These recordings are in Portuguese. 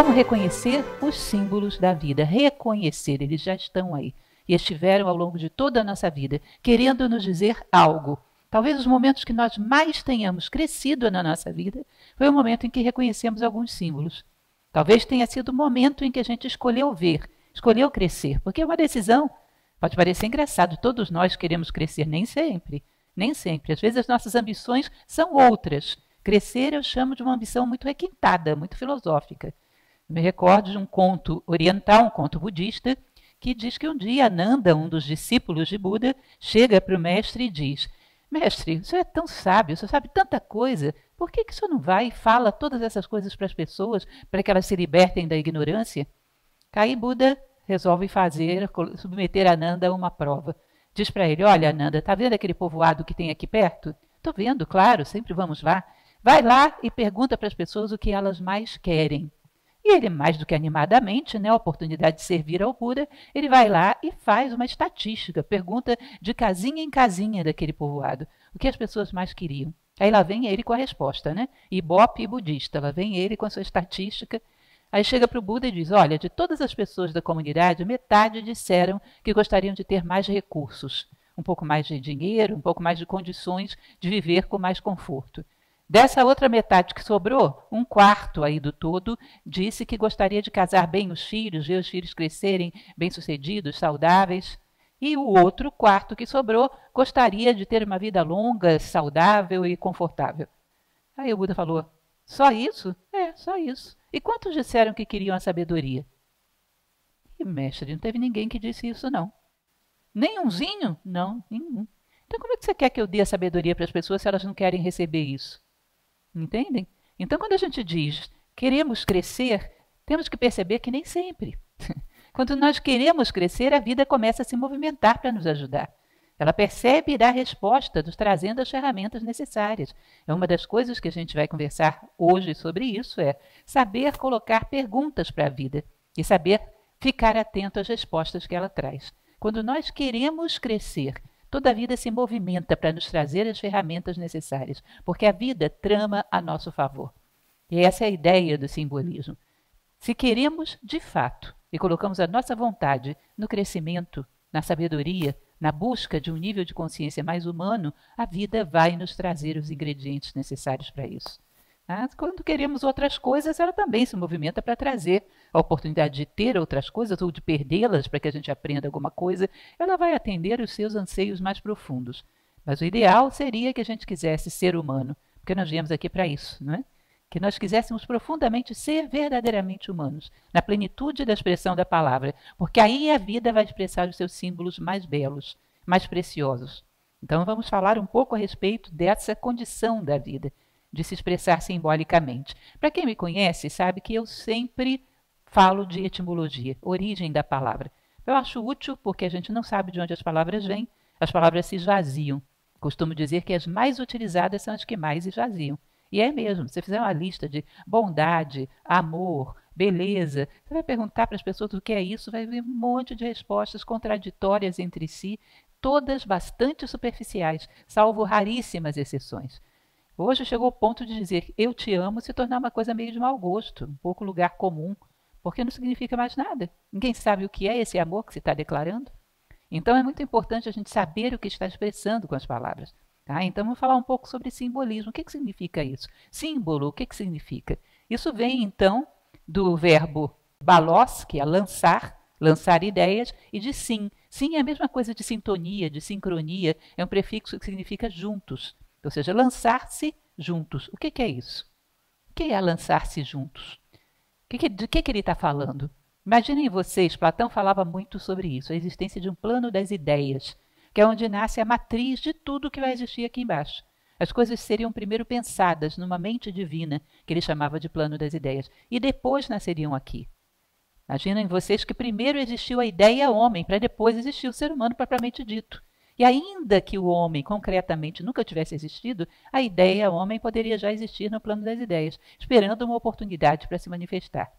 Como reconhecer os símbolos da vida? Reconhecer, eles já estão aí. E estiveram ao longo de toda a nossa vida, querendo nos dizer algo. Talvez os momentos que nós mais tenhamos crescido na nossa vida foi o momento em que reconhecemos alguns símbolos. Talvez tenha sido o momento em que a gente escolheu ver, escolheu crescer, porque é uma decisão. Pode parecer engraçado, todos nós queremos crescer, nem sempre. Nem sempre. Às vezes as nossas ambições são outras. Crescer eu chamo de uma ambição muito requintada, muito filosófica. Eu me recordo de um conto oriental, um conto budista, que diz que um dia Ananda, um dos discípulos de Buda, chega para o mestre e diz: Mestre, o senhor é tão sábio, o senhor sabe tanta coisa, por que o senhor não vai e fala todas essas coisas para as pessoas, para que elas se libertem da ignorância? Aí Buda resolve submeter Ananda a uma prova. Diz para ele: Olha, Ananda, está vendo aquele povoado que tem aqui perto? Estou vendo, claro, sempre vamos lá. Vai lá e pergunta para as pessoas o que elas mais querem. E ele, mais do que animadamente, a oportunidade de servir ao Buda, ele vai lá e faz uma estatística, pergunta de casinha em casinha daquele povoado, o que as pessoas mais queriam. Aí lá vem ele com a resposta, Ibope budista, lá vem ele com a sua estatística. Aí chega para o Buda e diz: Olha, de todas as pessoas da comunidade, metade disseram que gostariam de ter mais recursos, um pouco mais de dinheiro, um pouco mais de condições de viver com mais conforto. Dessa outra metade que sobrou, um quarto aí do todo disse que gostaria de casar bem os filhos, ver os filhos crescerem bem-sucedidos, saudáveis. E o outro quarto que sobrou gostaria de ter uma vida longa, saudável e confortável. Aí o Buda falou: Só isso? É, só isso. E quantos disseram que queriam a sabedoria? E mestre, não teve ninguém que disse isso, não. Nenhumzinho? Não, nenhum. Então como é que você quer que eu dê a sabedoria para as pessoas se elas não querem receber isso? Entendem? Então, quando a gente diz queremos crescer, temos que perceber que nem sempre. Quando nós queremos crescer, a vida começa a se movimentar para nos ajudar. Ela percebe e dá resposta, nos trazendo as ferramentas necessárias. É uma das coisas que a gente vai conversar hoje sobre isso, é saber colocar perguntas para a vida e saber ficar atento às respostas que ela traz. Quando nós queremos crescer, toda a vida se movimenta para nos trazer as ferramentas necessárias, porque a vida trama a nosso favor. E essa é a ideia do simbolismo. Se queremos, de fato, e colocamos a nossa vontade no crescimento, na sabedoria, na busca de um nível de consciência mais humano, a vida vai nos trazer os ingredientes necessários para isso. Quando queremos outras coisas, ela também se movimenta para trazer a oportunidade de ter outras coisas ou de perdê-las para que a gente aprenda alguma coisa. Ela vai atender os seus anseios mais profundos. Mas o ideal seria que a gente quisesse ser humano, porque nós viemos aqui para isso, não é? Que nós quiséssemos profundamente ser verdadeiramente humanos, na plenitude da expressão da palavra, porque aí a vida vai expressar os seus símbolos mais belos, mais preciosos. Então vamos falar um pouco a respeito dessa condição da vida, de se expressar simbolicamente. Para quem me conhece, sabe que eu sempre falo de etimologia, origem da palavra. Eu acho útil porque a gente não sabe de onde as palavras vêm, as palavras se esvaziam. Costumo dizer que as mais utilizadas são as que mais esvaziam. E é mesmo, se você fizer uma lista de bondade, amor, beleza, você vai perguntar para as pessoas o que é isso, vai ver um monte de respostas contraditórias entre si, todas bastante superficiais, salvo raríssimas exceções. Hoje chegou ao ponto de dizer eu te amo se tornar uma coisa meio de mau gosto, um pouco lugar comum, porque não significa mais nada. Ninguém sabe o que é esse amor que se está declarando. Então é muito importante a gente saber o que está expressando com as palavras. Então vamos falar um pouco sobre simbolismo. O que significa isso? Símbolo, o que significa? Isso vem então do verbo balos, que é lançar, lançar ideias, e de sim. Sim é a mesma coisa de sintonia, de sincronia, é um prefixo que significa juntos. Ou seja, lançar-se juntos. O que é isso? O que é lançar-se juntos? De que ele está falando? Imaginem vocês, Platão falava muito sobre isso, a existência de um plano das ideias, que é onde nasce a matriz de tudo que vai existir aqui embaixo. As coisas seriam primeiro pensadas numa mente divina, que ele chamava de plano das ideias, e depois nasceriam aqui. Imaginem vocês que primeiro existiu a ideia homem, para depois existir o ser humano propriamente dito. E ainda que o homem concretamente nunca tivesse existido, a ideia homem poderia já existir no plano das ideias, esperando uma oportunidade para se manifestar.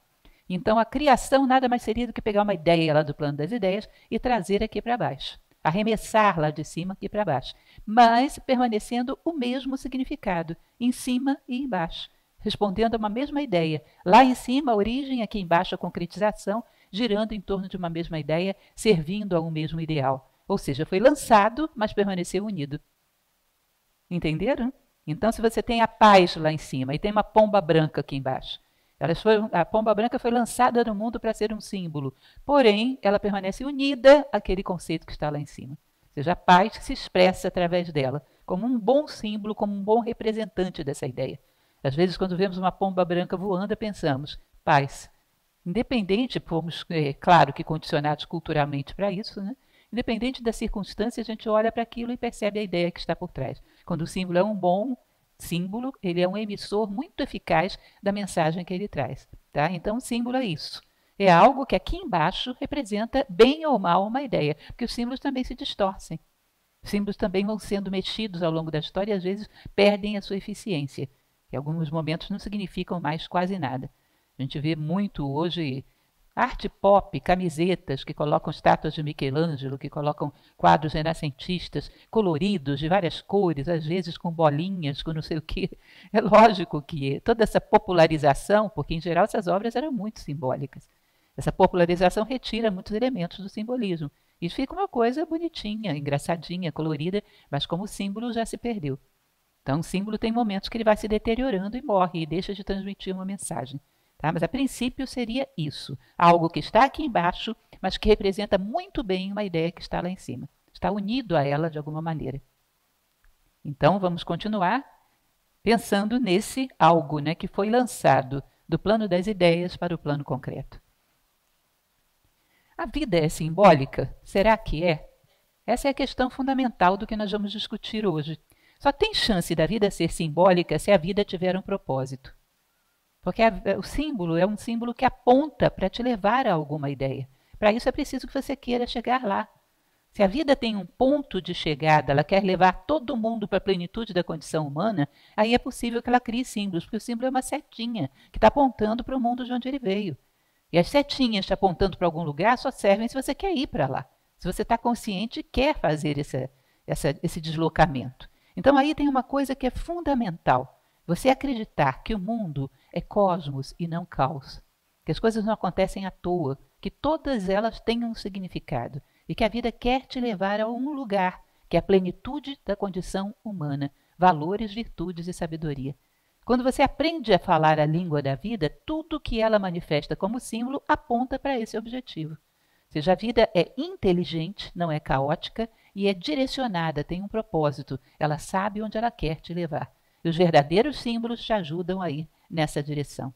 Então a criação nada mais seria do que pegar uma ideia lá do plano das ideias e trazer aqui para baixo, arremessar lá de cima aqui para baixo, mas permanecendo o mesmo significado, em cima e embaixo. respondendo a uma mesma ideia. Lá em cima, a origem, aqui embaixo, a concretização, girando em torno de uma mesma ideia, servindo a um mesmo ideal. Ou seja, foi lançado, mas permaneceu unido. Entenderam? Então, se você tem a paz lá em cima e tem uma pomba branca aqui embaixo, a pomba branca foi lançada no mundo para ser um símbolo, porém, ela permanece unida àquele conceito que está lá em cima. Ou seja, a paz se expressa através dela, como um bom símbolo, como um bom representante dessa ideia. Às vezes, quando vemos uma pomba branca voando, pensamos, paz. Independente, fomos, claro que condicionados culturalmente para isso, né? Independente da circunstância, a gente olha para aquilo e percebe a ideia que está por trás. Quando o símbolo é um bom símbolo, ele é um emissor muito eficaz da mensagem que ele traz. Tá? Então, o símbolo é isso. É algo que aqui embaixo representa bem ou mal uma ideia, porque os símbolos também se distorcem. Os símbolos também vão sendo mexidos ao longo da história e às vezes perdem a sua eficiência. Em alguns momentos não significam mais quase nada. A gente vê muito hoje arte pop, camisetas que colocam estátuas de Michelangelo, que colocam quadros renascentistas coloridos, de várias cores, às vezes com bolinhas, com não sei o quê. É lógico que toda essa popularização, porque em geral essas obras eram muito simbólicas, essa popularização retira muitos elementos do simbolismo. E fica uma coisa bonitinha, engraçadinha, colorida, mas como símbolo já se perdeu. Então o símbolo tem momentos que ele vai se deteriorando e morre, e deixa de transmitir uma mensagem. Tá? Mas a princípio seria isso, algo que está aqui embaixo, mas que representa muito bem uma ideia que está lá em cima. Está unido a ela de alguma maneira. Então vamos continuar pensando nesse algo, né, que foi lançado do plano das ideias para o plano concreto. A vida é simbólica? Será que é? Essa é a questão fundamental do que nós vamos discutir hoje. Só tem chance da vida ser simbólica se a vida tiver um propósito. Porque o símbolo é um símbolo que aponta para te levar a alguma ideia. Para isso é preciso que você queira chegar lá. Se a vida tem um ponto de chegada, ela quer levar todo mundo para a plenitude da condição humana, aí é possível que ela crie símbolos, porque o símbolo é uma setinha que está apontando para o mundo de onde ele veio. E as setinhas te apontando para algum lugar só servem se você quer ir para lá. Se você está consciente e quer fazer esse deslocamento. Então aí tem uma coisa que é fundamental. Você acreditar que o mundo é cosmos e não caos, que as coisas não acontecem à toa, que todas elas têm um significado e que a vida quer te levar a um lugar, que é a plenitude da condição humana, valores, virtudes e sabedoria. Quando você aprende a falar a língua da vida, tudo que ela manifesta como símbolo aponta para esse objetivo. Ou seja, a vida é inteligente, não é caótica e é direcionada, tem um propósito, ela sabe onde ela quer te levar. E os verdadeiros símbolos te ajudam a ir nessa direção.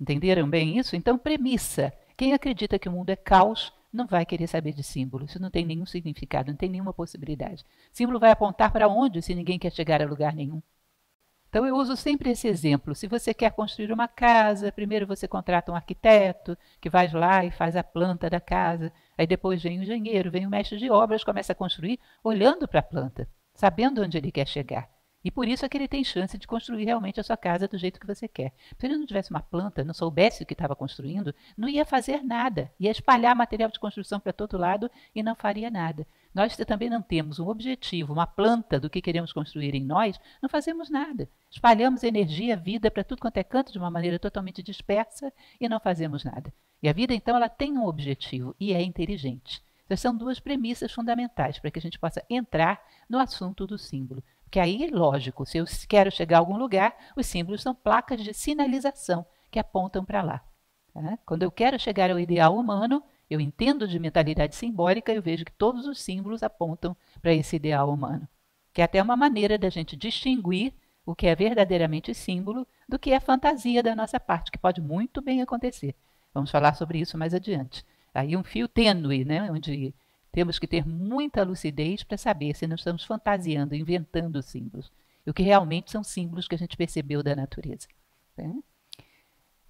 Entenderam bem isso? Então, premissa. Quem acredita que o mundo é caos não vai querer saber de símbolo. Isso não tem nenhum significado, não tem nenhuma possibilidade. Símbolo vai apontar para onde se ninguém quer chegar a lugar nenhum? Então, eu uso sempre esse exemplo. Se você quer construir uma casa, primeiro você contrata um arquiteto que vai lá e faz a planta da casa. Aí depois vem o engenheiro, vem o mestre de obras, começa a construir olhando para a planta, sabendo onde ele quer chegar. E por isso é que ele tem chance de construir realmente a sua casa do jeito que você quer. Se ele não tivesse uma planta, não soubesse o que estava construindo, não ia fazer nada. Ia espalhar material de construção para todo lado e não faria nada. Nós também não temos um objetivo, uma planta do que queremos construir em nós, não fazemos nada. Espalhamos energia, vida para tudo quanto é canto de uma maneira totalmente dispersa e não fazemos nada. E a vida, então, ela tem um objetivo e é inteligente. Essas são duas premissas fundamentais para que a gente possa entrar no assunto do símbolo. Porque aí, lógico, se eu quero chegar a algum lugar, os símbolos são placas de sinalização que apontam para lá. Tá? Quando eu quero chegar ao ideal humano, eu entendo de mentalidade simbólica e eu vejo que todos os símbolos apontam para esse ideal humano. Que é até uma maneira da gente distinguir o que é verdadeiramente símbolo do que é fantasia da nossa parte, que pode muito bem acontecer. Vamos falar sobre isso mais adiante. Aí um fio tênue, né, onde temos que ter muita lucidez para saber se não estamos fantasiando, inventando símbolos. E o que realmente são símbolos que a gente percebeu da natureza. Né?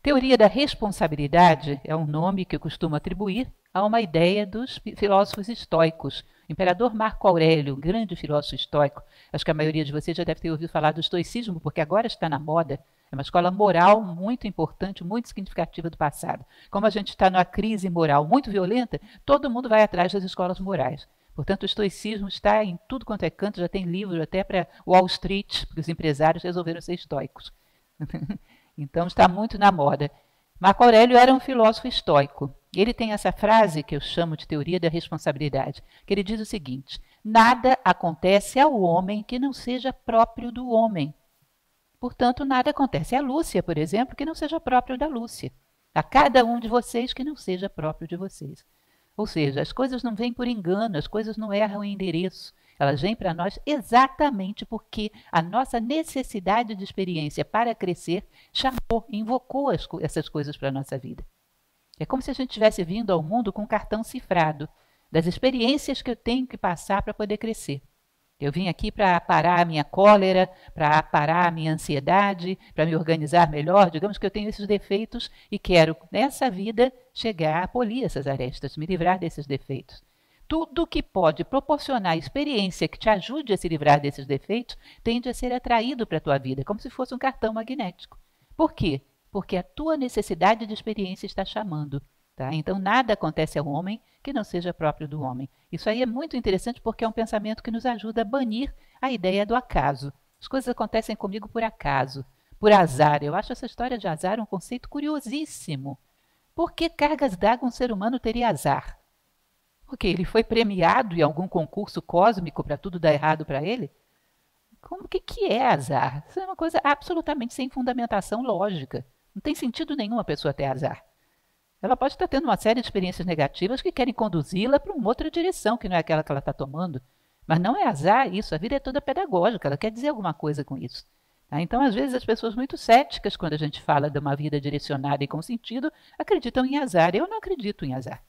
Teoria da responsabilidade é um nome que eu costumo atribuir a uma ideia dos filósofos estoicos. O imperador Marco Aurélio, um grande filósofo estoico, acho que a maioria de vocês já deve ter ouvido falar do estoicismo, porque agora está na moda. É uma escola moral muito importante, muito significativa do passado. Como a gente está numa crise moral muito violenta, todo mundo vai atrás das escolas morais. Portanto, o estoicismo está em tudo quanto é canto, já tem livro até para Wall Street, porque os empresários resolveram ser estoicos. Então está muito na moda. Marco Aurélio era um filósofo estoico. Ele tem essa frase que eu chamo de teoria da responsabilidade, que ele diz o seguinte: nada acontece ao homem que não seja próprio do homem. Portanto, nada acontece à Lúcia, por exemplo, que não seja próprio da Lúcia. A cada um de vocês que não seja próprio de vocês. Ou seja, as coisas não vêm por engano, as coisas não erram o endereço. Elas vêm para nós exatamente porque a nossa necessidade de experiência para crescer chamou, invocou essas coisas para a nossa vida. É como se a gente tivesse vindo ao mundo com um cartão cifrado das experiências que eu tenho que passar para poder crescer. Eu vim aqui para parar a minha cólera, para parar a minha ansiedade, para me organizar melhor. Digamos que eu tenho esses defeitos e quero, nessa vida, chegar a polir essas arestas, me livrar desses defeitos. Tudo que pode proporcionar experiência que te ajude a se livrar desses defeitos tende a ser atraído para a tua vida, como se fosse um cartão magnético. Por quê? Porque a tua necessidade de experiência está chamando. Tá? Então, nada acontece ao homem que não seja próprio do homem. Isso aí é muito interessante porque é um pensamento que nos ajuda a banir a ideia do acaso. As coisas acontecem comigo por acaso, por azar. Eu acho essa história de azar um conceito curiosíssimo. Por que cargas d'água um ser humano teria azar? Porque ele foi premiado em algum concurso cósmico para tudo dar errado para ele? Como que é azar? Isso é uma coisa absolutamente sem fundamentação lógica. Não tem sentido nenhum a pessoa ter azar. Ela pode estar tendo uma série de experiências negativas que querem conduzi-la para uma outra direção, que não é aquela que ela está tomando. Mas não é azar isso, a vida é toda pedagógica, ela quer dizer alguma coisa com isso. Tá? Então, às vezes, as pessoas muito céticas, quando a gente fala de uma vida direcionada e com sentido, acreditam em azar. Eu não acredito em azar.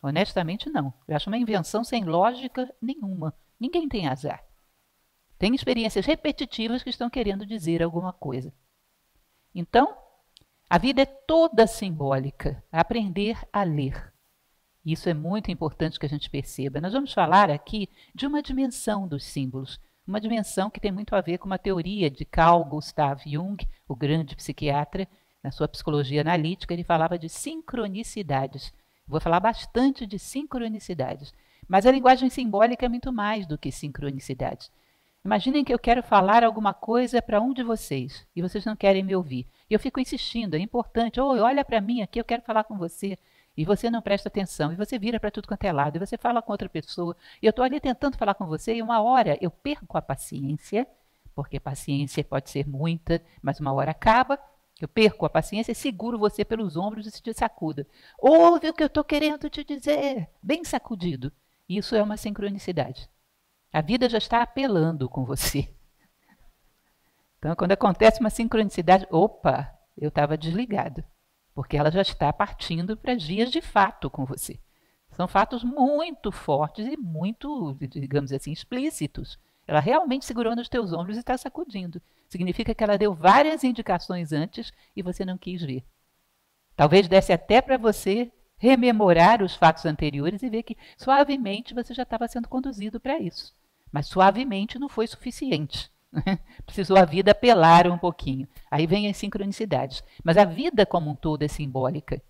Honestamente, não. Eu acho uma invenção sem lógica nenhuma. Ninguém tem azar. Tem experiências repetitivas que estão querendo dizer alguma coisa. Então, a vida é toda simbólica. Aprender a ler. Isso é muito importante que a gente perceba. Nós vamos falar aqui de uma dimensão dos símbolos. Uma dimensão que tem muito a ver com uma teoria de Carl Gustav Jung, o grande psiquiatra. Na sua psicologia analítica, ele falava de sincronicidades. Vou falar bastante de sincronicidades. Mas a linguagem simbólica é muito mais do que sincronicidades. Imaginem que eu quero falar alguma coisa para um de vocês e vocês não querem me ouvir. E eu fico insistindo, é importante. Oh, olha para mim aqui, eu quero falar com você. E você não presta atenção, e você vira para tudo quanto é lado, e você fala com outra pessoa. E eu estou ali tentando falar com você, e uma hora eu perco a paciência, porque paciência pode ser muita, mas uma hora acaba. Eu perco a paciência e seguro você pelos ombros e te sacuda. Ouve o que eu estou querendo te dizer, bem sacudido. Isso é uma sincronicidade. A vida já está apelando com você. Então, quando acontece uma sincronicidade, opa, eu estava desligado. Porque ela já está partindo para as vias de fato com você. São fatos muito fortes e muito, digamos assim, explícitos. Ela realmente segurou nos teus ombros e está sacudindo. Significa que ela deu várias indicações antes e você não quis ver. Talvez desse até para você rememorar os fatos anteriores e ver que suavemente você já estava sendo conduzido para isso. Mas suavemente não foi suficiente. Precisou a vida apelar um pouquinho. Aí vem as sincronicidades. Mas a vida como um todo é simbólica.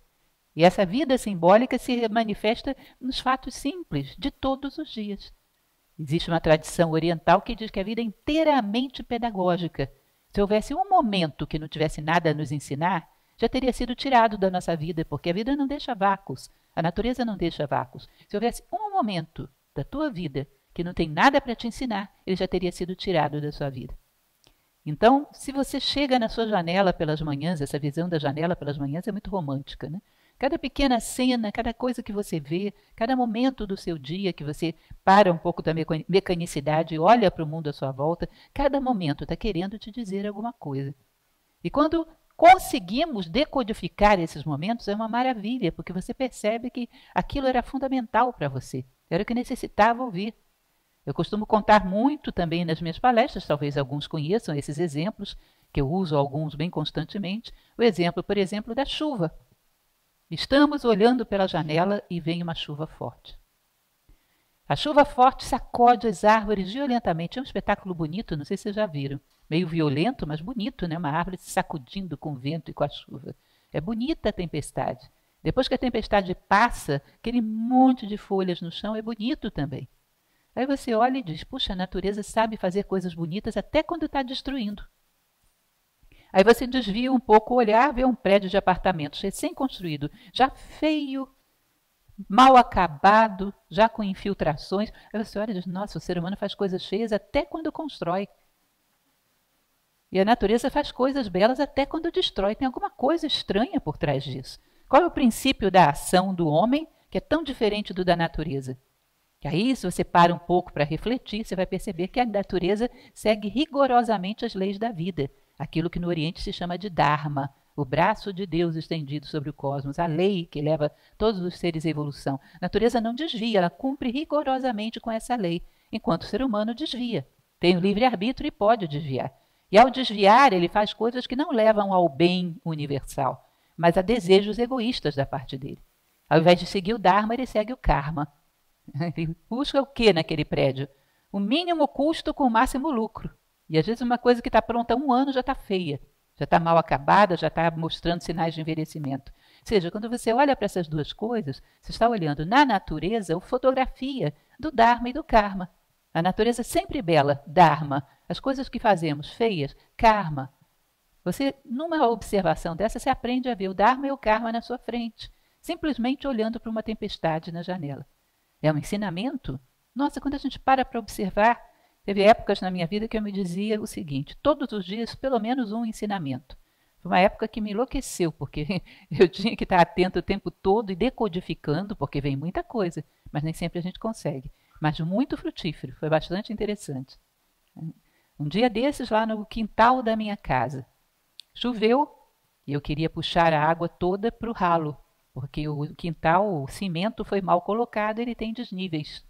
E essa vida simbólica se manifesta nos fatos simples de todos os dias. Existe uma tradição oriental que diz que a vida é inteiramente pedagógica. Se houvesse um momento que não tivesse nada a nos ensinar, já teria sido tirado da nossa vida, porque a vida não deixa vácuos, a natureza não deixa vácuos. Se houvesse um momento da tua vida que não tem nada para te ensinar, ele já teria sido tirado da sua vida. Então, se você chega na sua janela pelas manhãs, essa visão da janela pelas manhãs é muito romântica, né? Cada pequena cena, cada coisa que você vê, cada momento do seu dia que você para um pouco da mecanicidade e olha para o mundo à sua volta, cada momento está querendo te dizer alguma coisa. E quando conseguimos decodificar esses momentos, é uma maravilha, porque você percebe que aquilo era fundamental para você, era o que necessitava ouvir. Eu costumo contar muito também nas minhas palestras, talvez alguns conheçam esses exemplos, que eu uso alguns bem constantemente. O exemplo, por exemplo, da chuva. Estamos olhando pela janela e vem uma chuva forte. A chuva forte sacode as árvores violentamente. É um espetáculo bonito, não sei se vocês já viram. Meio violento, mas bonito, né? Uma árvore se sacudindo com o vento e com a chuva. É bonita a tempestade. Depois que a tempestade passa, aquele monte de folhas no chão é bonito também. Aí você olha e diz, puxa, a natureza sabe fazer coisas bonitas até quando está destruindo. Aí você desvia um pouco o olhar, vê um prédio de apartamentos recém-construído, já feio, mal acabado, já com infiltrações. Aí você olha e diz, nossa, o ser humano faz coisas feias até quando constrói. E a natureza faz coisas belas até quando destrói. Tem alguma coisa estranha por trás disso. Qual é o princípio da ação do homem que é tão diferente do da natureza? Que aí, se você para um pouco para refletir, você vai perceber que a natureza segue rigorosamente as leis da vida. Aquilo que no Oriente se chama de Dharma, o braço de Deus estendido sobre o cosmos, a lei que leva todos os seres à evolução. A natureza não desvia, ela cumpre rigorosamente com essa lei, enquanto o ser humano desvia. Tem o livre-arbítrio e pode desviar. E ao desviar, ele faz coisas que não levam ao bem universal, mas a desejos egoístas da parte dele. Ao invés de seguir o Dharma, ele segue o Karma. Ele busca o que naquele prédio? O mínimo custo com o máximo lucro. E às vezes uma coisa que está pronta há um ano já está feia, já está mal acabada, já está mostrando sinais de envelhecimento. Ou seja, quando você olha para essas duas coisas, você está olhando na natureza a fotografia do Dharma e do Karma. A natureza sempre bela, Dharma. As coisas que fazemos feias, Karma. Você, numa observação dessa, você aprende a ver o Dharma e o Karma na sua frente, simplesmente olhando para uma tempestade na janela. É um ensinamento? Nossa, quando a gente para observar, teve épocas na minha vida que eu me dizia o seguinte, todos os dias pelo menos um ensinamento. Foi uma época que me enlouqueceu, porque eu tinha que estar atento o tempo todo e decodificando, porque vem muita coisa, mas nem sempre a gente consegue. Mas muito frutífero, foi bastante interessante. Um dia desses, lá no quintal da minha casa, choveu e eu queria puxar a água toda para o ralo, porque o quintal, o cimento foi mal colocado, ele tem desníveis.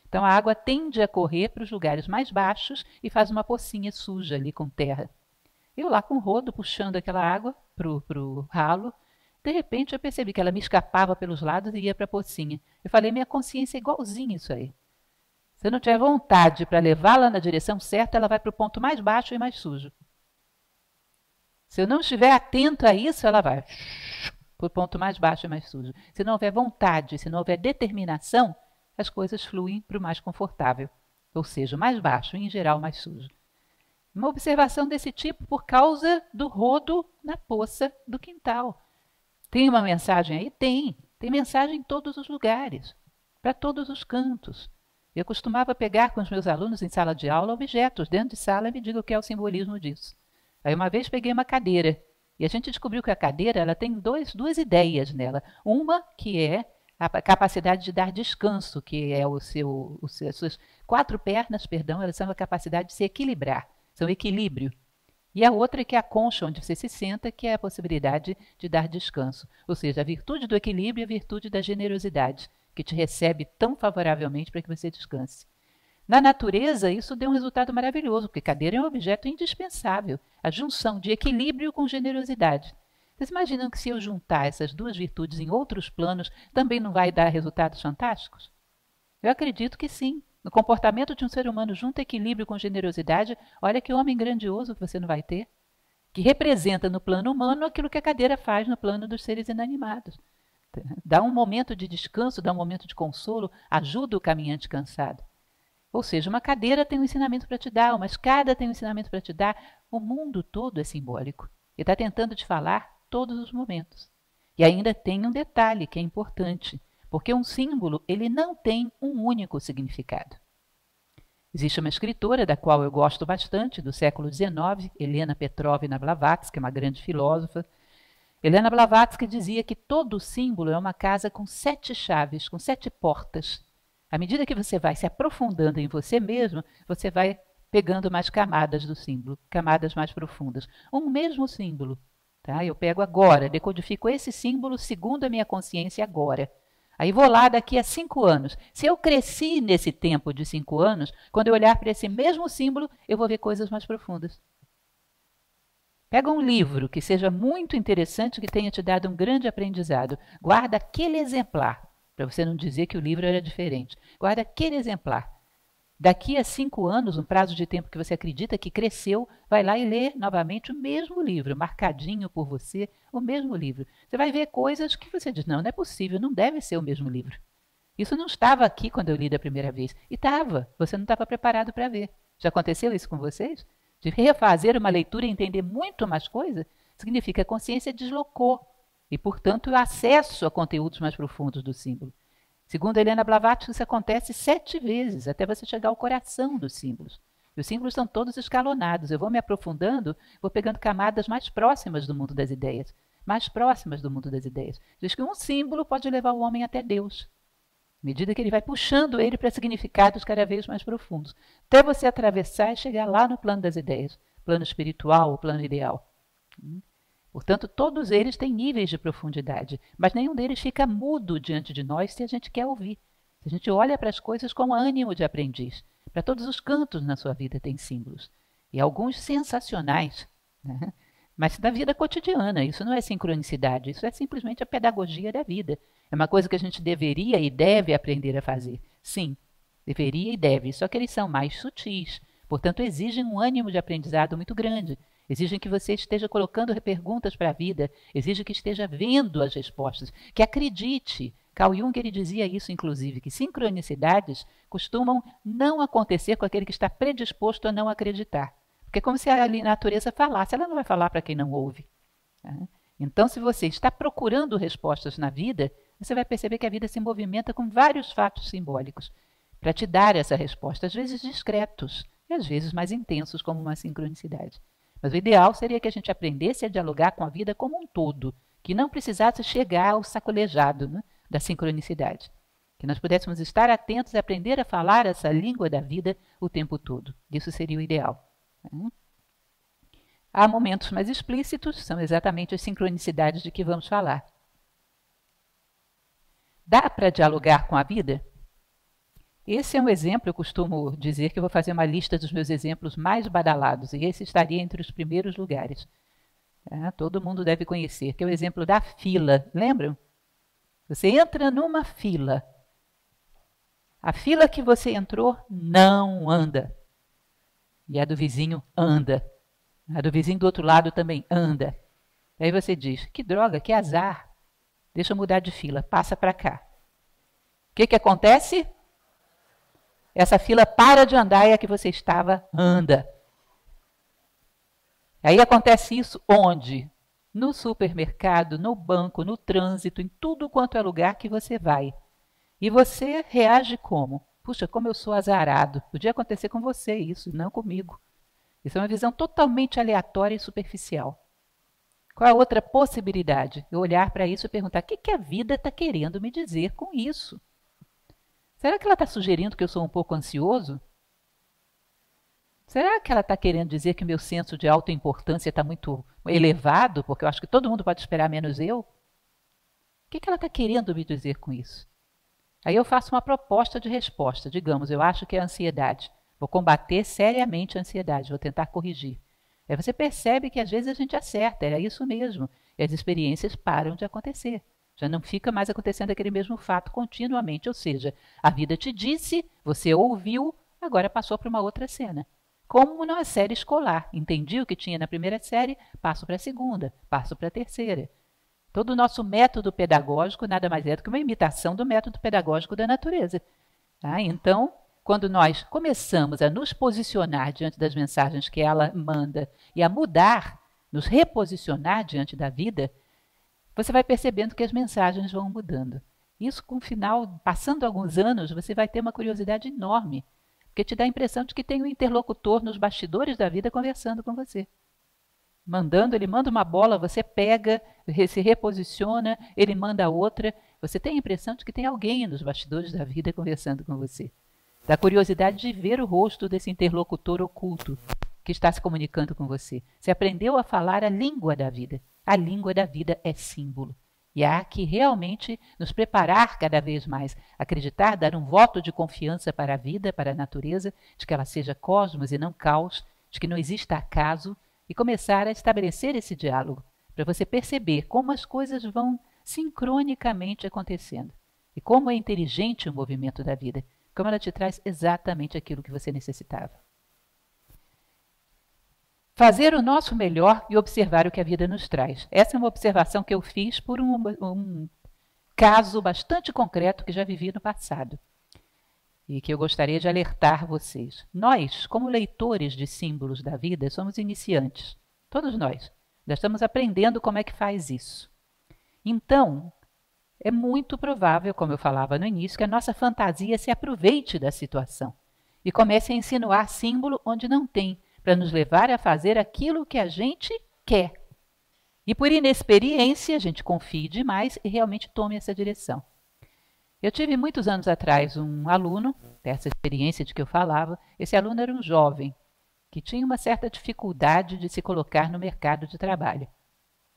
Então a água tende a correr para os lugares mais baixos e faz uma pocinha suja ali com terra. Eu lá com o rodo puxando aquela água para o ralo, de repente eu percebi que ela me escapava pelos lados e ia para a pocinha. Eu falei, minha consciência é igualzinha isso aí. Se eu não tiver vontade para levá-la na direção certa, ela vai para o ponto mais baixo e mais sujo. Se eu não estiver atento a isso, ela vai para o ponto mais baixo e mais sujo. Se não houver vontade, se não houver determinação, as coisas fluem para o mais confortável, ou seja, mais baixo e, em geral, mais sujo. Uma observação desse tipo por causa do rodo na poça do quintal. Tem uma mensagem aí? Tem. Tem mensagem em todos os lugares, para todos os cantos. Eu costumava pegar com os meus alunos em sala de aula objetos dentro de sala e me diga o que é o simbolismo disso. Aí uma vez peguei uma cadeira e a gente descobriu que a cadeira ela tem duas ideias nela. Uma que é a capacidade de dar descanso, que é as suas quatro pernas, elas são a capacidade de se equilibrar, são equilíbrio. E a outra que é a concha, onde você se senta, que é a possibilidade de dar descanso. Ou seja, a virtude do equilíbrio e a virtude da generosidade, que te recebe tão favoravelmente para que você descanse. Na natureza, isso deu um resultado maravilhoso, porque cadeira é um objeto indispensável, a junção de equilíbrio com generosidade. Vocês imaginam que se eu juntar essas duas virtudes em outros planos, também não vai dar resultados fantásticos? Eu acredito que sim. No comportamento de um ser humano junto equilíbrio com generosidade, olha que homem grandioso que você não vai ter, que representa no plano humano aquilo que a cadeira faz no plano dos seres inanimados. Dá um momento de descanso, dá um momento de consolo, ajuda o caminhante cansado. Ou seja, uma cadeira tem um ensinamento para te dar, uma escada tem um ensinamento para te dar. O mundo todo é simbólico. Ele está tentando te falar todos os momentos. E ainda tem um detalhe que é importante, porque um símbolo ele não tem um único significado. Existe uma escritora da qual eu gosto bastante, do século XIX, Helena Petrovna Blavatsky, uma grande filósofa. Helena Blavatsky dizia que todo símbolo é uma casa com 7 chaves, com 7 portas. À medida que você vai se aprofundando em você mesmo, você vai pegando mais camadas do símbolo, camadas mais profundas. Um mesmo símbolo. Tá? Eu pego agora, decodifico esse símbolo segundo a minha consciência agora. Aí vou lá daqui a 5 anos. Se eu cresci nesse tempo de 5 anos, quando eu olhar para esse mesmo símbolo, eu vou ver coisas mais profundas. Pega um livro que seja muito interessante, que tenha te dado um grande aprendizado. Guarda aquele exemplar, para você não dizer que o livro era diferente. Guarda aquele exemplar. Daqui a 5 anos, um prazo de tempo que você acredita que cresceu, vai lá e lê novamente o mesmo livro, marcadinho por você, o mesmo livro. Você vai ver coisas que você diz, não, não é possível, não deve ser o mesmo livro. Isso não estava aqui quando eu li da primeira vez. E estava, você não estava preparado para ver. Já aconteceu isso com vocês? de refazer uma leitura e entender muito mais coisa, significa que a consciência deslocou e, portanto, o acesso a conteúdos mais profundos do símbolo. Segundo Helena Blavatsky, isso acontece 7 vezes, até você chegar ao coração dos símbolos. E os símbolos são todos escalonados. Eu vou me aprofundando, vou pegando camadas mais próximas do mundo das ideias. Mais próximas do mundo das ideias. Diz que um símbolo pode levar o homem até Deus. À medida que ele vai puxando ele para significados cada vez mais profundos. Até você atravessar e chegar lá no plano das ideias. Plano espiritual, o plano ideal. Portanto, todos eles têm níveis de profundidade, mas nenhum deles fica mudo diante de nós se a gente quer ouvir. Se a gente olha para as coisas com ânimo de aprendiz. Para todos os cantos na sua vida tem símbolos. E alguns sensacionais, né? Mas da vida cotidiana. Isso não é sincronicidade, isso é simplesmente a pedagogia da vida. É uma coisa que a gente deveria e deve aprender a fazer. Sim, deveria e deve, só que eles são mais sutis. Portanto, exigem um ânimo de aprendizado muito grande. Exigem que você esteja colocando perguntas para a vida, exigem que esteja vendo as respostas, que acredite. Carl Jung ele dizia isso, inclusive, que sincronicidades costumam não acontecer com aquele que está predisposto a não acreditar. Porque é como se a natureza falasse, ela não vai falar para quem não ouve. Né? Então, se você está procurando respostas na vida, você vai perceber que a vida se movimenta com vários fatos simbólicos para te dar essa resposta, às vezes discretos e às vezes mais intensos, como uma sincronicidade. Mas o ideal seria que a gente aprendesse a dialogar com a vida como um todo, que não precisasse chegar ao sacolejado, né, da sincronicidade. Que nós pudéssemos estar atentos e aprender a falar essa língua da vida o tempo todo. Isso seria o ideal. Há momentos mais explícitos, são exatamente as sincronicidades de que vamos falar. Dá para dialogar com a vida? Esse é um exemplo, eu costumo dizer que eu vou fazer uma lista dos meus exemplos mais badalados, e esse estaria entre os primeiros lugares. Todo mundo deve conhecer, que é o exemplo da fila. Lembram? Você entra numa fila. A fila que você entrou não anda. E a do vizinho anda. A do vizinho do outro lado também anda. Aí você diz, que droga, que azar. Deixa eu mudar de fila, passa para cá. O que acontece? Essa fila para de andar e a que você estava anda. Aí acontece isso onde? No supermercado, no banco, no trânsito, em tudo quanto é lugar que você vai. E você reage como? Puxa, como eu sou azarado. Podia acontecer com você isso, não comigo. Isso é uma visão totalmente aleatória e superficial. Qual a outra possibilidade? Eu olhar para isso e perguntar, o que a vida está querendo me dizer com isso? Será que ela está sugerindo que eu sou um pouco ansioso? Será que ela está querendo dizer que meu senso de autoimportância está muito elevado, porque eu acho que todo mundo pode esperar menos eu? O que ela está querendo me dizer com isso? Aí eu faço uma proposta de resposta. Digamos, eu acho que é a ansiedade. Vou combater seriamente a ansiedade, vou tentar corrigir. Aí você percebe que às vezes a gente acerta, era isso mesmo. E as experiências param de acontecer. Já não fica mais acontecendo aquele mesmo fato continuamente. Ou seja, a vida te disse, você ouviu, agora passou para uma outra cena. Como numa série escolar. Entendi o que tinha na primeira série, passo para a segunda, passo para a terceira. Todo o nosso método pedagógico nada mais é do que uma imitação do método pedagógico da natureza. Então, quando nós começamos a nos posicionar diante das mensagens que ela manda e a mudar, nos reposicionar diante da vida, você vai percebendo que as mensagens vão mudando. Isso, com o final, passando alguns anos, você vai ter uma curiosidade enorme, porque te dá a impressão de que tem um interlocutor nos bastidores da vida conversando com você. Ele manda uma bola, você pega, se reposiciona, ele manda outra. Você tem a impressão de que tem alguém nos bastidores da vida conversando com você. Da curiosidade de ver o rosto desse interlocutor oculto que está se comunicando com você. Você aprendeu a falar a língua da vida. A língua da vida é símbolo. E há que realmente nos preparar cada vez mais, acreditar, dar um voto de confiança para a vida, para a natureza, de que ela seja cosmos e não caos, de que não exista acaso, e começar a estabelecer esse diálogo, para você perceber como as coisas vão sincronicamente acontecendo. E como é inteligente o movimento da vida, como ela te traz exatamente aquilo que você necessitava. Fazer o nosso melhor e observar o que a vida nos traz. Essa é uma observação que eu fiz por um caso bastante concreto que já vivi no passado. e que eu gostaria de alertar vocês. Nós, como leitores de símbolos da vida, somos iniciantes. Todos nós. Já estamos aprendendo como é que faz isso. Então, é muito provável, como eu falava no início, que a nossa fantasia se aproveite da situação e comece a insinuar símbolo onde não tem, para nos levar a fazer aquilo que a gente quer. E por inexperiência, a gente confie demais e realmente tome essa direção. Eu tive muitos anos atrás um aluno, dessa experiência de que eu falava. Esse aluno era um jovem que tinha uma certa dificuldade de se colocar no mercado de trabalho.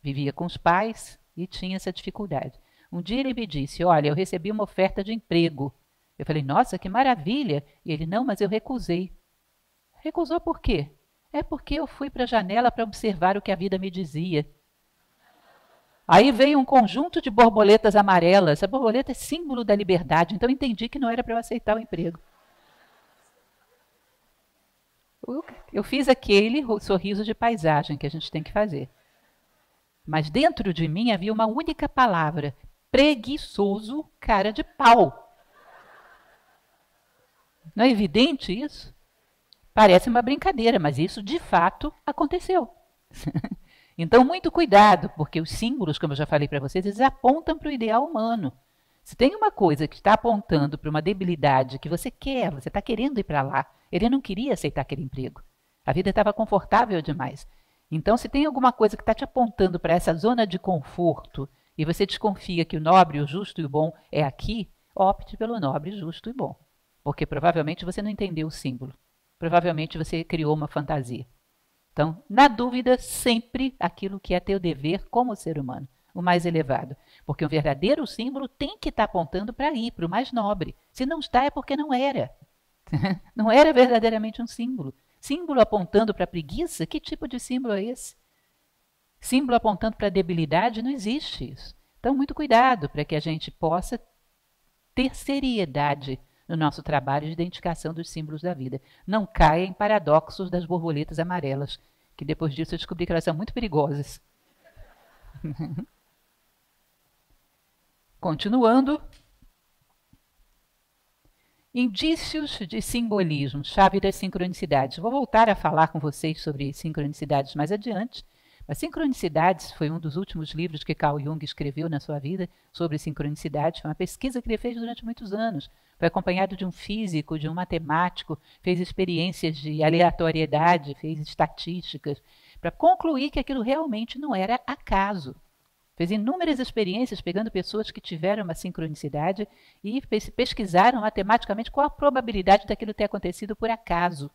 Vivia com os pais e tinha essa dificuldade. Um dia ele me disse, olha, eu recebi uma oferta de emprego. Eu falei, nossa, que maravilha. E ele, não, mas eu recusei. Recusou por quê? É porque eu fui para a janela para observar o que a vida me dizia. Aí veio um conjunto de borboletas amarelas. A borboleta é símbolo da liberdade, então eu entendi que não era para eu aceitar o emprego. Eu fiz aquele sorriso de paisagem que a gente tem que fazer. Mas dentro de mim havia uma única palavra: preguiçoso, cara de pau. Não é evidente isso? Parece uma brincadeira, mas isso de fato aconteceu. Então, muito cuidado, porque os símbolos, como eu já falei para vocês, eles apontam para o ideal humano. Se tem uma coisa que está apontando para uma debilidade que você quer, você está querendo ir para lá, ele não queria aceitar aquele emprego. A vida estava confortável demais. Então, se tem alguma coisa que está te apontando para essa zona de conforto e você desconfia que o nobre, o justo e o bom é aqui, opte pelo nobre, justo e bom. Porque provavelmente você não entendeu o símbolo. Provavelmente você criou uma fantasia. Então, na dúvida, sempre aquilo que é teu dever como ser humano, o mais elevado. Porque um verdadeiro símbolo tem que estar apontando para ir, para o mais nobre. Se não está, é porque não era. Não era verdadeiramente um símbolo. Símbolo apontando para a preguiça, que tipo de símbolo é esse? Símbolo apontando para a debilidade, não existe isso. Então, muito cuidado para que a gente possa ter seriedade no nosso trabalho de identificação dos símbolos da vida. Não caia em paradoxos das borboletas amarelas, que depois disso eu descobri que elas são muito perigosas. Continuando. Indícios de simbolismo, chave das sincronicidades. Vou voltar a falar com vocês sobre sincronicidades mais adiante, mas sincronicidades foi um dos últimos livros que Carl Jung escreveu na sua vida sobre sincronicidades. Foi uma pesquisa que ele fez durante muitos anos. Foi acompanhado de um físico, de um matemático, fez experiências de aleatoriedade, fez estatísticas, para concluir que aquilo realmente não era acaso. Fez inúmeras experiências pegando pessoas que tiveram uma sincronicidade e pesquisaram matematicamente qual a probabilidade daquilo ter acontecido por acaso.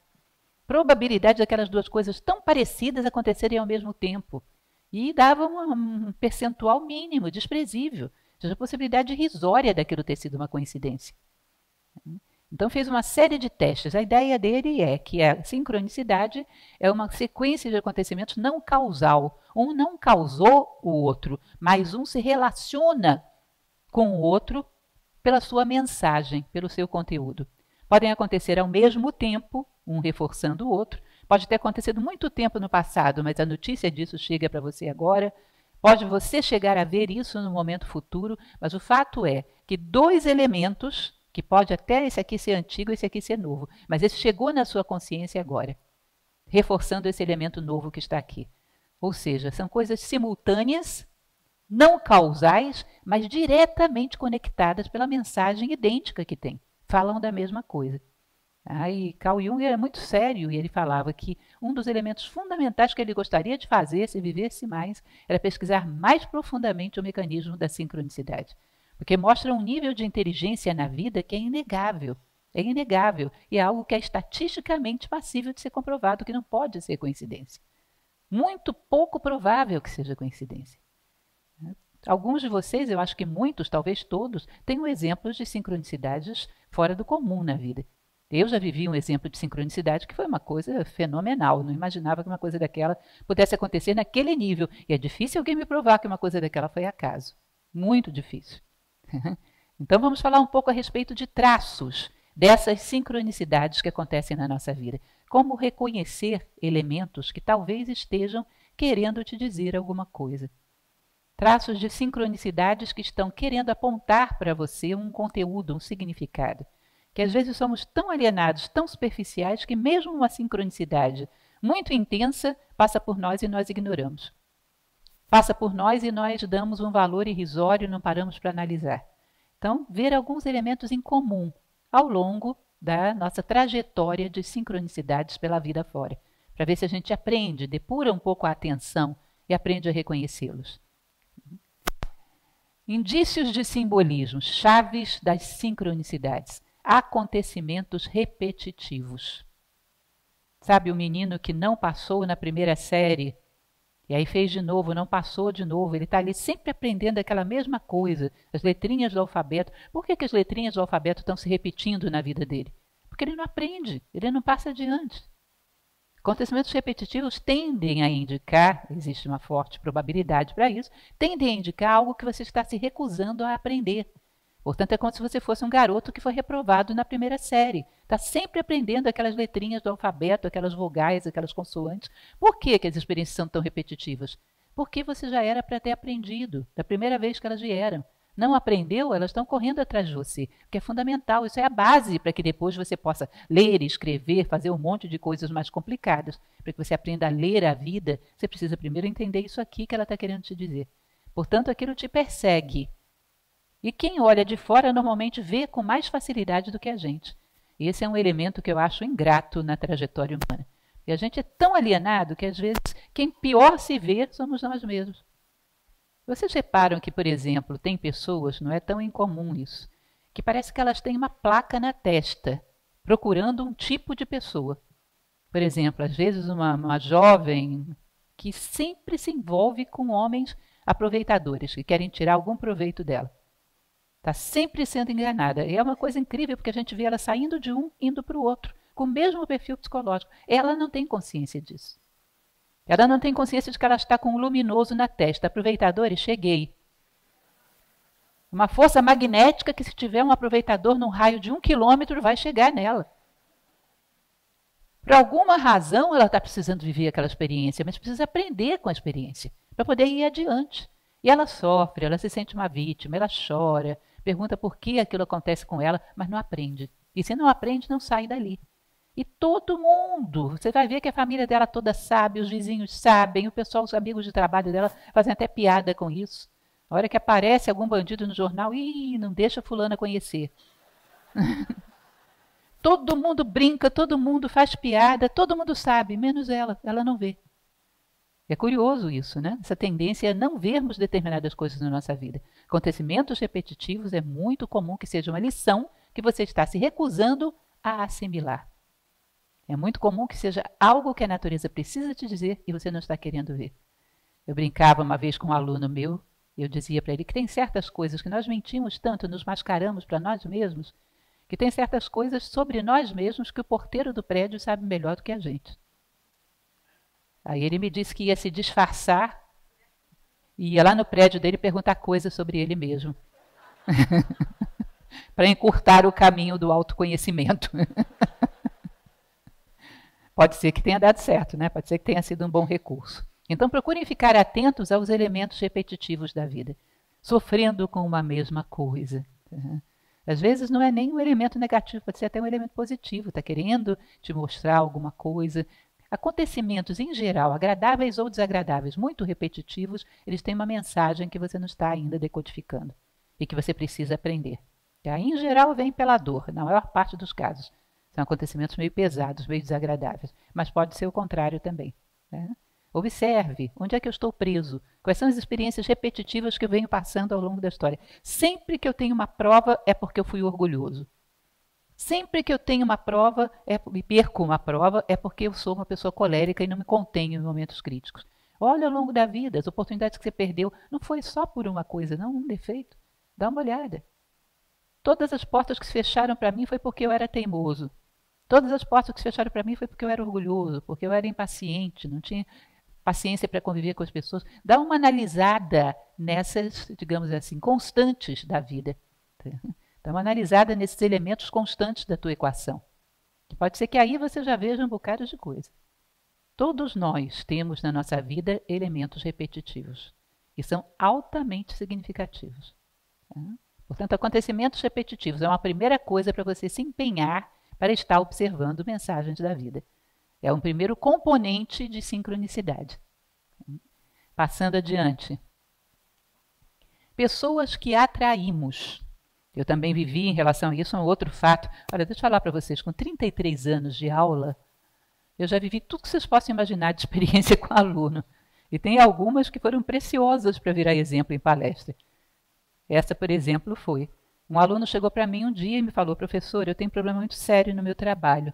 Probabilidade daquelas duas coisas tão parecidas acontecerem ao mesmo tempo. E davam um percentual mínimo, desprezível, ou seja, a possibilidade irrisória daquilo ter sido uma coincidência. Então fez uma série de testes. A ideia dele é que a sincronicidade é uma sequência de acontecimentos não causal. Um não causou o outro, mas um se relaciona com o outro pela sua mensagem, pelo seu conteúdo. Podem acontecer ao mesmo tempo, um reforçando o outro. Pode ter acontecido muito tempo no passado, mas a notícia disso chega para você agora. Pode você chegar a ver isso no momento futuro, mas o fato é que dois elementos, que pode até esse aqui ser antigo, esse aqui ser novo, mas esse chegou na sua consciência agora, reforçando esse elemento novo que está aqui. Ou seja, são coisas simultâneas, não causais, mas diretamente conectadas pela mensagem idêntica que tem. Falam da mesma coisa. E Carl Jung era muito sério e ele falava que um dos elementos fundamentais que ele gostaria de fazer, se vivesse mais, era pesquisar mais profundamente o mecanismo da sincronicidade. Porque mostra um nível de inteligência na vida que é inegável. É inegável e é algo que é estatisticamente passível de ser comprovado, que não pode ser coincidência. Muito pouco provável que seja coincidência. Alguns de vocês, eu acho que muitos, talvez todos, tenham exemplos de sincronicidades fora do comum na vida. Eu já vivi um exemplo de sincronicidade que foi uma coisa fenomenal. Não imaginava que uma coisa daquela pudesse acontecer naquele nível. E é difícil alguém me provar que uma coisa daquela foi acaso. Muito difícil. Então vamos falar um pouco a respeito de traços dessas sincronicidades que acontecem na nossa vida. Como reconhecer elementos que talvez estejam querendo te dizer alguma coisa. Traços de sincronicidades que estão querendo apontar para você um conteúdo, um significado. que às vezes somos tão alienados, tão superficiais, que mesmo uma sincronicidade muito intensa passa por nós e nós ignoramos. Passa por nós e nós damos um valor irrisório e não paramos para analisar. Então, ver alguns elementos em comum ao longo da nossa trajetória de sincronicidades pela vida fora, para ver se a gente aprende, depura um pouco a atenção e aprende a reconhecê-los. Indícios de simbolismo, chaves das sincronicidades, acontecimentos repetitivos. Sabe o menino que não passou na primeira série, e aí fez de novo, não passou de novo, ele está ali sempre aprendendo aquela mesma coisa, as letrinhas do alfabeto. Por que as letrinhas do alfabeto estão se repetindo na vida dele? Porque ele não aprende, ele não passa adiante. Acontecimentos repetitivos tendem a indicar, existe uma forte probabilidade para isso, tendem a indicar algo que você está se recusando a aprender. Portanto, é como se você fosse um garoto que foi reprovado na primeira série. Está sempre aprendendo aquelas letrinhas do alfabeto, aquelas vogais, aquelas consoantes. Por que as experiências são tão repetitivas? Porque você já era para ter aprendido, da primeira vez que elas vieram. Não aprendeu, elas estão correndo atrás de você, que é fundamental. Isso é a base para que depois você possa ler, escrever, fazer um monte de coisas mais complicadas. Para que você aprenda a ler a vida, você precisa primeiro entender isso aqui que ela está querendo te dizer. Portanto, aquilo te persegue. E quem olha de fora normalmente vê com mais facilidade do que a gente. Esse é um elemento que eu acho ingrato na trajetória humana. E a gente é tão alienado que às vezes quem pior se vê somos nós mesmos. Vocês reparam que, por exemplo, tem pessoas, não é tão incomum isso, que parece que elas têm uma placa na testa, procurando um tipo de pessoa. Por exemplo, às vezes uma jovem que sempre se envolve com homens aproveitadores, que querem tirar algum proveito dela. Está sempre sendo enganada. E é uma coisa incrível, porque a gente vê ela saindo de um, indo para o outro, com o mesmo perfil psicológico. Ela não tem consciência disso. Ela não tem consciência de que ela está com um luminoso na testa. Aproveitadores, cheguei. Uma força magnética que, se tiver um aproveitador num raio de 1 quilômetro, vai chegar nela. Por alguma razão, ela está precisando viver aquela experiência, mas precisa aprender com a experiência, para poder ir adiante. E ela sofre, ela se sente uma vítima, ela chora, pergunta por que aquilo acontece com ela, mas não aprende. E se não aprende, não sai dali. E todo mundo, você vai ver que a família dela toda sabe, os vizinhos sabem, o pessoal, os amigos de trabalho dela fazem até piada com isso. A hora que aparece algum bandido no jornal, não deixa fulana conhecer. Todo mundo brinca, todo mundo faz piada, todo mundo sabe, menos ela não vê. É curioso isso, né? Essa tendência a não vermos determinadas coisas na nossa vida. Acontecimentos repetitivos é muito comum que seja uma lição que você está se recusando a assimilar. É muito comum que seja algo que a natureza precisa te dizer e você não está querendo ver. Eu brincava uma vez com um aluno meu, e eu dizia para ele que tem certas coisas que nós mentimos tanto, nos mascaramos para nós mesmos, que tem certas coisas sobre nós mesmos que o porteiro do prédio sabe melhor do que a gente. Aí ele me disse que ia se disfarçar e ia lá no prédio dele perguntar coisas sobre ele mesmo. Para encurtar o caminho do autoconhecimento. Pode ser que tenha dado certo, né? Pode ser que tenha sido um bom recurso. Então procurem ficar atentos aos elementos repetitivos da vida, sofrendo com uma mesma coisa. Às vezes não é nem um elemento negativo, pode ser até um elemento positivo, está querendo te mostrar alguma coisa. Acontecimentos, em geral, agradáveis ou desagradáveis, muito repetitivos, eles têm uma mensagem que você não está ainda decodificando e que você precisa aprender. E aí, em geral, vem pela dor, na maior parte dos casos. São acontecimentos meio pesados, meio desagradáveis, mas pode ser o contrário também. Né? Observe onde é que eu estou preso, quais são as experiências repetitivas que eu venho passando ao longo da história. Sempre que eu tenho uma prova é porque eu fui orgulhoso. Sempre que eu tenho uma prova e perco uma prova é porque eu sou uma pessoa colérica e não me contenho em momentos críticos. Olha ao longo da vida, as oportunidades que você perdeu, não foi só por uma coisa, não, um defeito. Dá uma olhada. Todas as portas que se fecharam para mim foi porque eu era teimoso. Todas as portas que se fecharam para mim foi porque eu era orgulhoso, porque eu era impaciente, não tinha paciência para conviver com as pessoas. Dá uma analisada nessas, digamos assim, constantes da vida. Dá uma analisada nesses elementos constantes da tua equação. Que pode ser que aí você já veja um bocado de coisa. Todos nós temos na nossa vida elementos repetitivos, que são altamente significativos. Portanto, acontecimentos repetitivos é uma primeira coisa para você se empenhar para estar observando mensagens da vida. É um primeiro componente de sincronicidade. Passando adiante. Pessoas que atraímos. Eu também vivi em relação a isso um outro fato. Olha, deixa eu falar para vocês, com 33 anos de aula, eu já vivi tudo que vocês possam imaginar de experiência com aluno. E tem algumas que foram preciosas para virar exemplo em palestra. Essa, por exemplo, foi. Um aluno chegou para mim um dia e me falou: professor, eu tenho um problema muito sério no meu trabalho.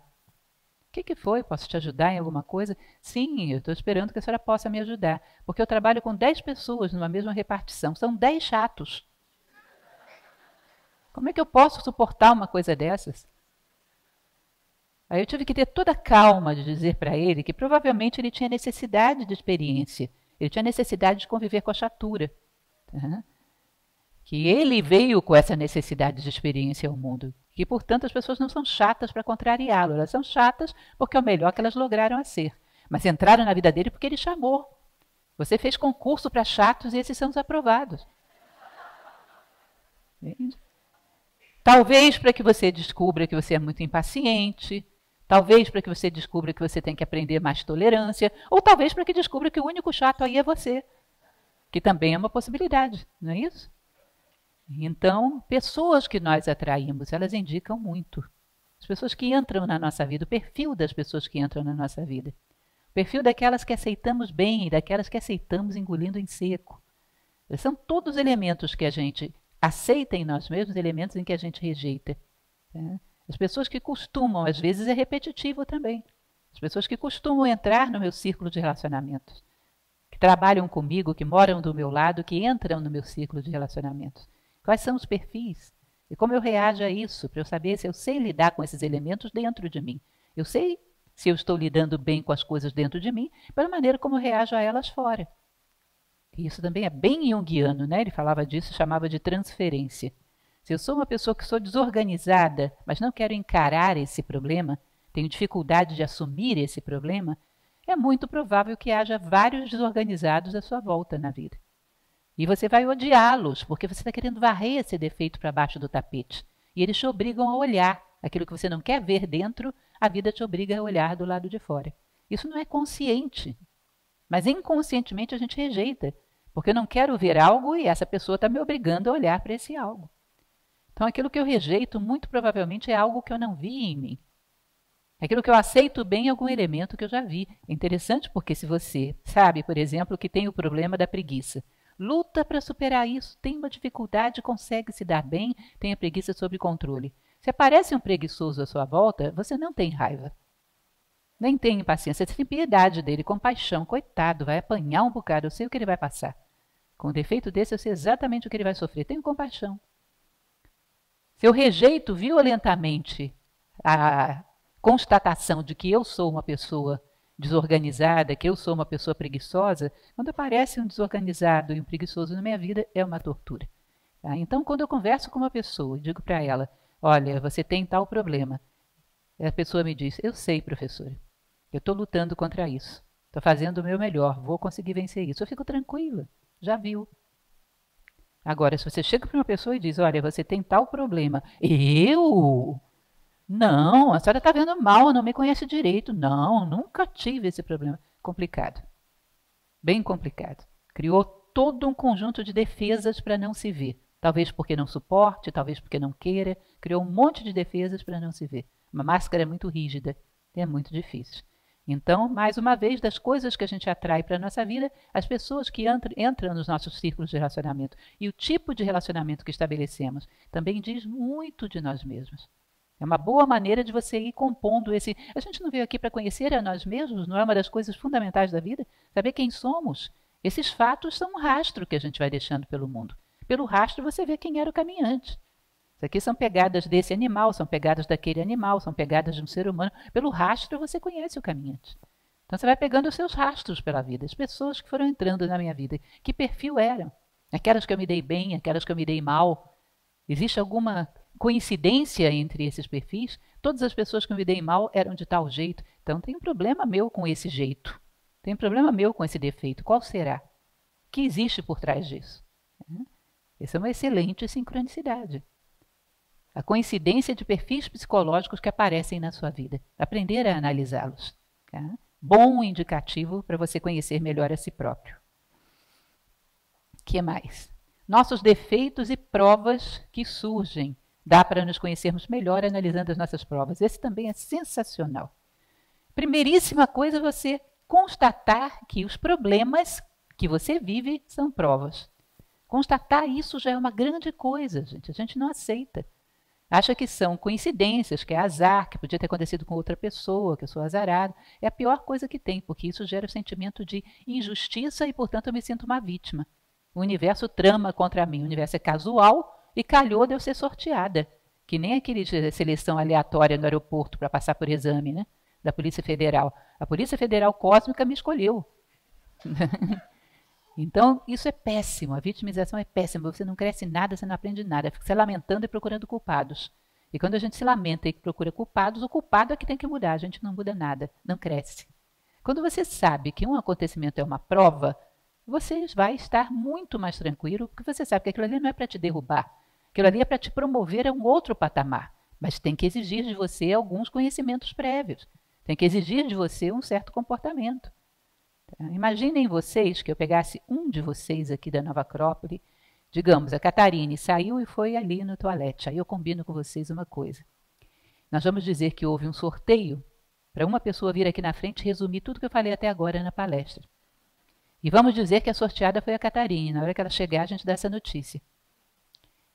O que foi? Posso te ajudar em alguma coisa? Sim, eu estou esperando que a senhora possa me ajudar, porque eu trabalho com 10 pessoas numa mesma repartição. São 10 chatos. Como é que eu posso suportar uma coisa dessas? Aí eu tive que ter toda a calma de dizer para ele que provavelmente ele tinha necessidade de experiência. Ele tinha necessidade de conviver com a chatura. Tá? Que ele veio com essa necessidade de experiência ao mundo. Que, portanto, as pessoas não são chatas para contrariá-lo. Elas são chatas porque é o melhor que elas lograram a ser. Mas entraram na vida dele porque ele chamou. Você fez concurso para chatos e esses são os aprovados. Entende? Talvez para que você descubra que você é muito impaciente. Talvez para que você descubra que você tem que aprender mais tolerância. Ou talvez para que descubra que o único chato aí é você. Que também é uma possibilidade, não é isso? Então, pessoas que nós atraímos, elas indicam muito. As pessoas que entram na nossa vida, o perfil das pessoas que entram na nossa vida. O perfil daquelas que aceitamos bem e daquelas que aceitamos engolindo em seco. São todos elementos que a gente aceita em nós mesmos, elementos em que a gente rejeita. Tá? As pessoas que costumam, às vezes é repetitivo também. As pessoas que costumam entrar no meu círculo de relacionamentos. Que trabalham comigo, que moram do meu lado, que entram no meu círculo de relacionamentos. Quais são os perfis? E como eu reajo a isso, para eu saber se eu sei lidar com esses elementos dentro de mim. Eu sei se eu estou lidando bem com as coisas dentro de mim, pela maneira como eu reajo a elas fora. E isso também é bem junguiano, né? Ele falava disso, chamava de transferência. Se eu sou uma pessoa que sou desorganizada, mas não quero encarar esse problema, tenho dificuldade de assumir esse problema, é muito provável que haja vários desorganizados à sua volta na vida. E você vai odiá-los, porque você está querendo varrer esse defeito para baixo do tapete. E eles te obrigam a olhar. Aquilo que você não quer ver dentro, a vida te obriga a olhar do lado de fora. Isso não é consciente. Mas inconscientemente a gente rejeita. Porque eu não quero ver algo e essa pessoa está me obrigando a olhar para esse algo. Então aquilo que eu rejeito, muito provavelmente, é algo que eu não vi em mim. Aquilo que eu aceito bem é algum elemento que eu já vi. É interessante porque se você sabe, por exemplo, que tem o problema da preguiça, luta para superar isso, tem uma dificuldade, consegue se dar bem, tem a preguiça sob controle. Se aparece um preguiçoso à sua volta, você não tem raiva. Nem tem impaciência, você tem piedade dele, compaixão. Coitado, vai apanhar um bocado, eu sei o que ele vai passar. Com um defeito desse, eu sei exatamente o que ele vai sofrer. Tenho compaixão. Se eu rejeito violentamente a constatação de que eu sou uma pessoa desorganizada, que eu sou uma pessoa preguiçosa, quando aparece um desorganizado e um preguiçoso na minha vida, é uma tortura. Tá? Então, quando eu converso com uma pessoa e digo para ela, olha, você tem tal problema, a pessoa me diz, eu sei, professora, eu estou lutando contra isso, estou fazendo o meu melhor, vou conseguir vencer isso. Eu fico tranquila, já viu. Agora, se você chega para uma pessoa e diz, olha, você tem tal problema, eu? Não, a senhora está vendo mal, não me conhece direito. Não, nunca tive esse problema. Complicado. Bem complicado. Criou todo um conjunto de defesas para não se ver. Talvez porque não suporte, talvez porque não queira. Criou um monte de defesas para não se ver. Uma máscara muito rígida. É muito difícil. Então, mais uma vez, das coisas que a gente atrai para a nossa vida, as pessoas que entram nos nossos círculos de relacionamento e o tipo de relacionamento que estabelecemos também diz muito de nós mesmos. É uma boa maneira de você ir compondo esse... A gente não veio aqui para conhecer a nós mesmos, não é uma das coisas fundamentais da vida? Saber quem somos. Esses fatos são um rastro que a gente vai deixando pelo mundo. Pelo rastro você vê quem era o caminhante. Isso aqui são pegadas desse animal, são pegadas daquele animal, são pegadas de um ser humano. Pelo rastro você conhece o caminhante. Então você vai pegando os seus rastros pela vida, as pessoas que foram entrando na minha vida. Que perfil eram? Aquelas que eu me dei bem, aquelas que eu me dei mal. Existe alguma coincidência entre esses perfis? Todas as pessoas que eu me dei mal eram de tal jeito. Então tem um problema meu com esse jeito. Tem um problema meu com esse defeito. Qual será? O que existe por trás disso? Essa é uma excelente sincronicidade. A coincidência de perfis psicológicos que aparecem na sua vida. Aprender a analisá-los. Tá? Bom indicativo para você conhecer melhor a si próprio. O que mais? Nossos defeitos e provas que surgem. Dá para nos conhecermos melhor analisando as nossas provas. Esse também é sensacional. Primeiríssima coisa é você constatar que os problemas que você vive são provas. Constatar isso já é uma grande coisa, gente. A gente não aceita. Acha que são coincidências, que é azar, que podia ter acontecido com outra pessoa, que eu sou azarado. É a pior coisa que tem, porque isso gera o sentimento de injustiça e, portanto, eu me sinto uma vítima. O universo trama contra mim. O universo é casual e calhou de eu ser sorteada. Que nem aquele de seleção aleatória no aeroporto para passar por exame, né? Da Polícia Federal. A Polícia Federal Cósmica me escolheu. Então, isso é péssimo. A vitimização é péssima. Você não cresce nada, você não aprende nada. Fica se lamentando e procurando culpados. E quando a gente se lamenta e procura culpados, o culpado é que tem que mudar. A gente não muda nada, não cresce. Quando você sabe que um acontecimento é uma prova, você vai estar muito mais tranquilo, porque você sabe que aquilo ali não é para te derrubar. Aquilo ali é para te promover a um outro patamar. Mas tem que exigir de você alguns conhecimentos prévios. Tem que exigir de você um certo comportamento. Imaginem vocês que eu pegasse um de vocês aqui da Nova Acrópole, digamos, a Catarine saiu e foi ali no toalete. Aí eu combino com vocês uma coisa. Nós vamos dizer que houve um sorteio para uma pessoa vir aqui na frente e resumir tudo que eu falei até agora na palestra. E vamos dizer que a sorteada foi a Catarine. Na hora que ela chegar, a gente dá essa notícia.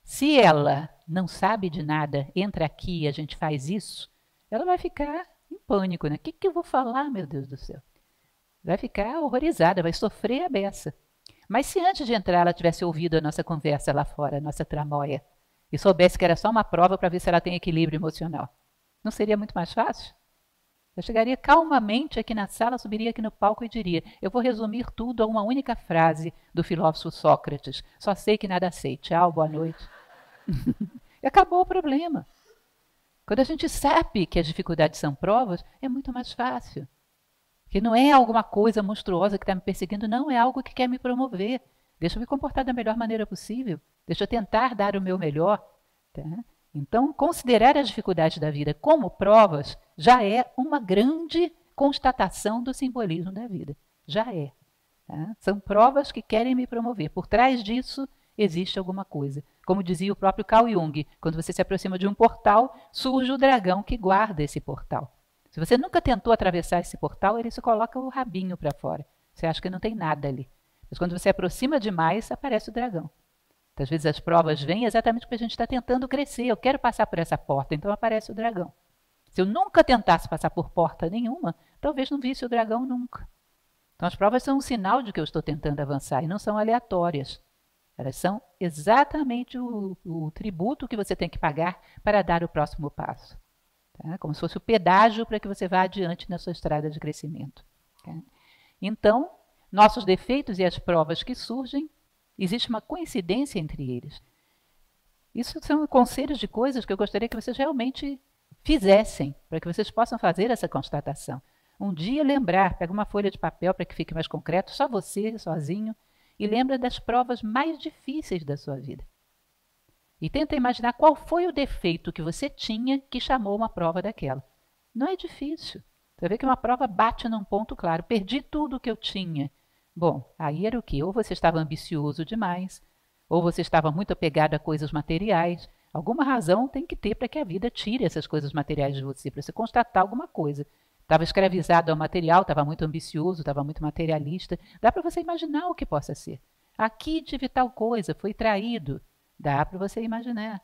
Se ela não sabe de nada, entra aqui e a gente faz isso, ela vai ficar em pânico, né? O que eu vou falar, meu Deus do céu? Vai ficar horrorizada, vai sofrer a beça. Mas se antes de entrar ela tivesse ouvido a nossa conversa lá fora, a nossa tramóia, e soubesse que era só uma prova para ver se ela tem equilíbrio emocional, não seria muito mais fácil? Eu chegaria calmamente aqui na sala, subiria aqui no palco e diria: eu vou resumir tudo a uma única frase do filósofo Sócrates. Só sei que nada sei. Tchau, boa noite. E acabou o problema. Quando a gente sabe que as dificuldades são provas, é muito mais fácil. Que não é alguma coisa monstruosa que está me perseguindo, não, é algo que quer me promover. Deixa eu me comportar da melhor maneira possível. Deixa eu tentar dar o meu melhor. Tá? Então, considerar as dificuldades da vida como provas já é uma grande constatação do simbolismo da vida. Já é. Tá? São provas que querem me promover. Por trás disso existe alguma coisa. Como dizia o próprio Carl Jung, quando você se aproxima de um portal, surge o dragão que guarda esse portal. Se você nunca tentou atravessar esse portal, ele se coloca o rabinho para fora. Você acha que não tem nada ali. Mas quando você aproxima demais, aparece o dragão. Às vezes as provas vêm exatamente porque a gente está tentando crescer. Eu quero passar por essa porta, então aparece o dragão. Se eu nunca tentasse passar por porta nenhuma, talvez não visse o dragão nunca. Então as provas são um sinal de que eu estou tentando avançar e não são aleatórias. Elas são exatamente o tributo que você tem que pagar para dar o próximo passo. Tá? Como se fosse o pedágio para que você vá adiante na sua estrada de crescimento. Tá? Então, nossos defeitos e as provas que surgem, existe uma coincidência entre eles. Isso são conselhos de coisas que eu gostaria que vocês realmente fizessem, para que vocês possam fazer essa constatação. Um dia lembrar, pega uma folha de papel para que fique mais concreto, só você, sozinho, e lembra das provas mais difíceis da sua vida. E tenta imaginar qual foi o defeito que você tinha que chamou uma prova daquela. Não é difícil. Você vê que uma prova bate num ponto claro. Perdi tudo o que eu tinha. Bom, aí era o quê? Ou você estava ambicioso demais, ou você estava muito apegado a coisas materiais. Alguma razão tem que ter para que a vida tire essas coisas materiais de você, para você constatar alguma coisa. Estava escravizado ao material, estava muito ambicioso, estava muito materialista. Dá para você imaginar o que possa ser. Aqui tive tal coisa, fui traído. Dá para você imaginar.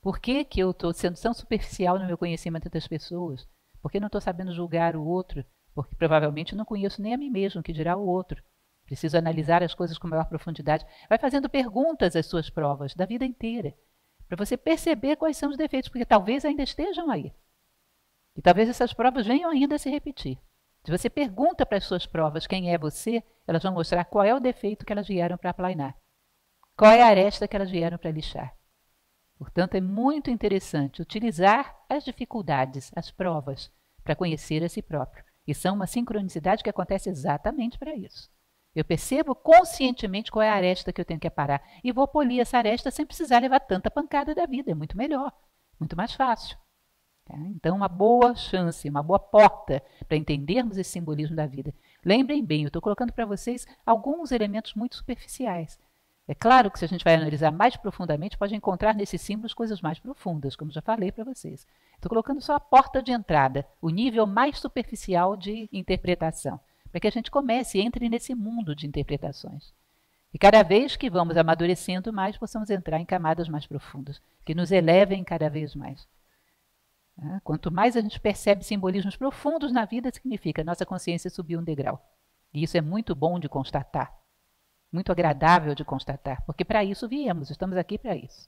Por que eu estou sendo tão superficial no meu conhecimento das pessoas? Por que não estou sabendo julgar o outro? Porque provavelmente não conheço nem a mim mesmo, que dirá o outro. Preciso analisar as coisas com maior profundidade. Vai fazendo perguntas às suas provas da vida inteira, para você perceber quais são os defeitos, porque talvez ainda estejam aí. E talvez essas provas venham ainda a se repetir. Se você pergunta para as suas provas quem é você, elas vão mostrar qual é o defeito que elas vieram para aplainar. Qual é a aresta que elas vieram para lixar. Portanto, é muito interessante utilizar as dificuldades, as provas, para conhecer a si próprio. E são uma sincronicidade que acontece exatamente para isso. Eu percebo conscientemente qual é a aresta que eu tenho que aparar. E vou polir essa aresta sem precisar levar tanta pancada da vida. É muito melhor, muito mais fácil. Tá? Então, uma boa chance, uma boa porta para entendermos esse simbolismo da vida. Lembrem bem, eu estou colocando para vocês alguns elementos muito superficiais. É claro que se a gente vai analisar mais profundamente, pode encontrar nesses símbolos coisas mais profundas, como já falei para vocês. Estou colocando só a porta de entrada, o nível mais superficial de interpretação, para que a gente comece e entre nesse mundo de interpretações. E cada vez que vamos amadurecendo mais, possamos entrar em camadas mais profundas, que nos elevem cada vez mais. Quanto mais a gente percebe simbolismos profundos na vida, significa que nossa consciência subiu um degrau. E isso é muito bom de constatar. Muito agradável de constatar, porque para isso viemos, estamos aqui para isso.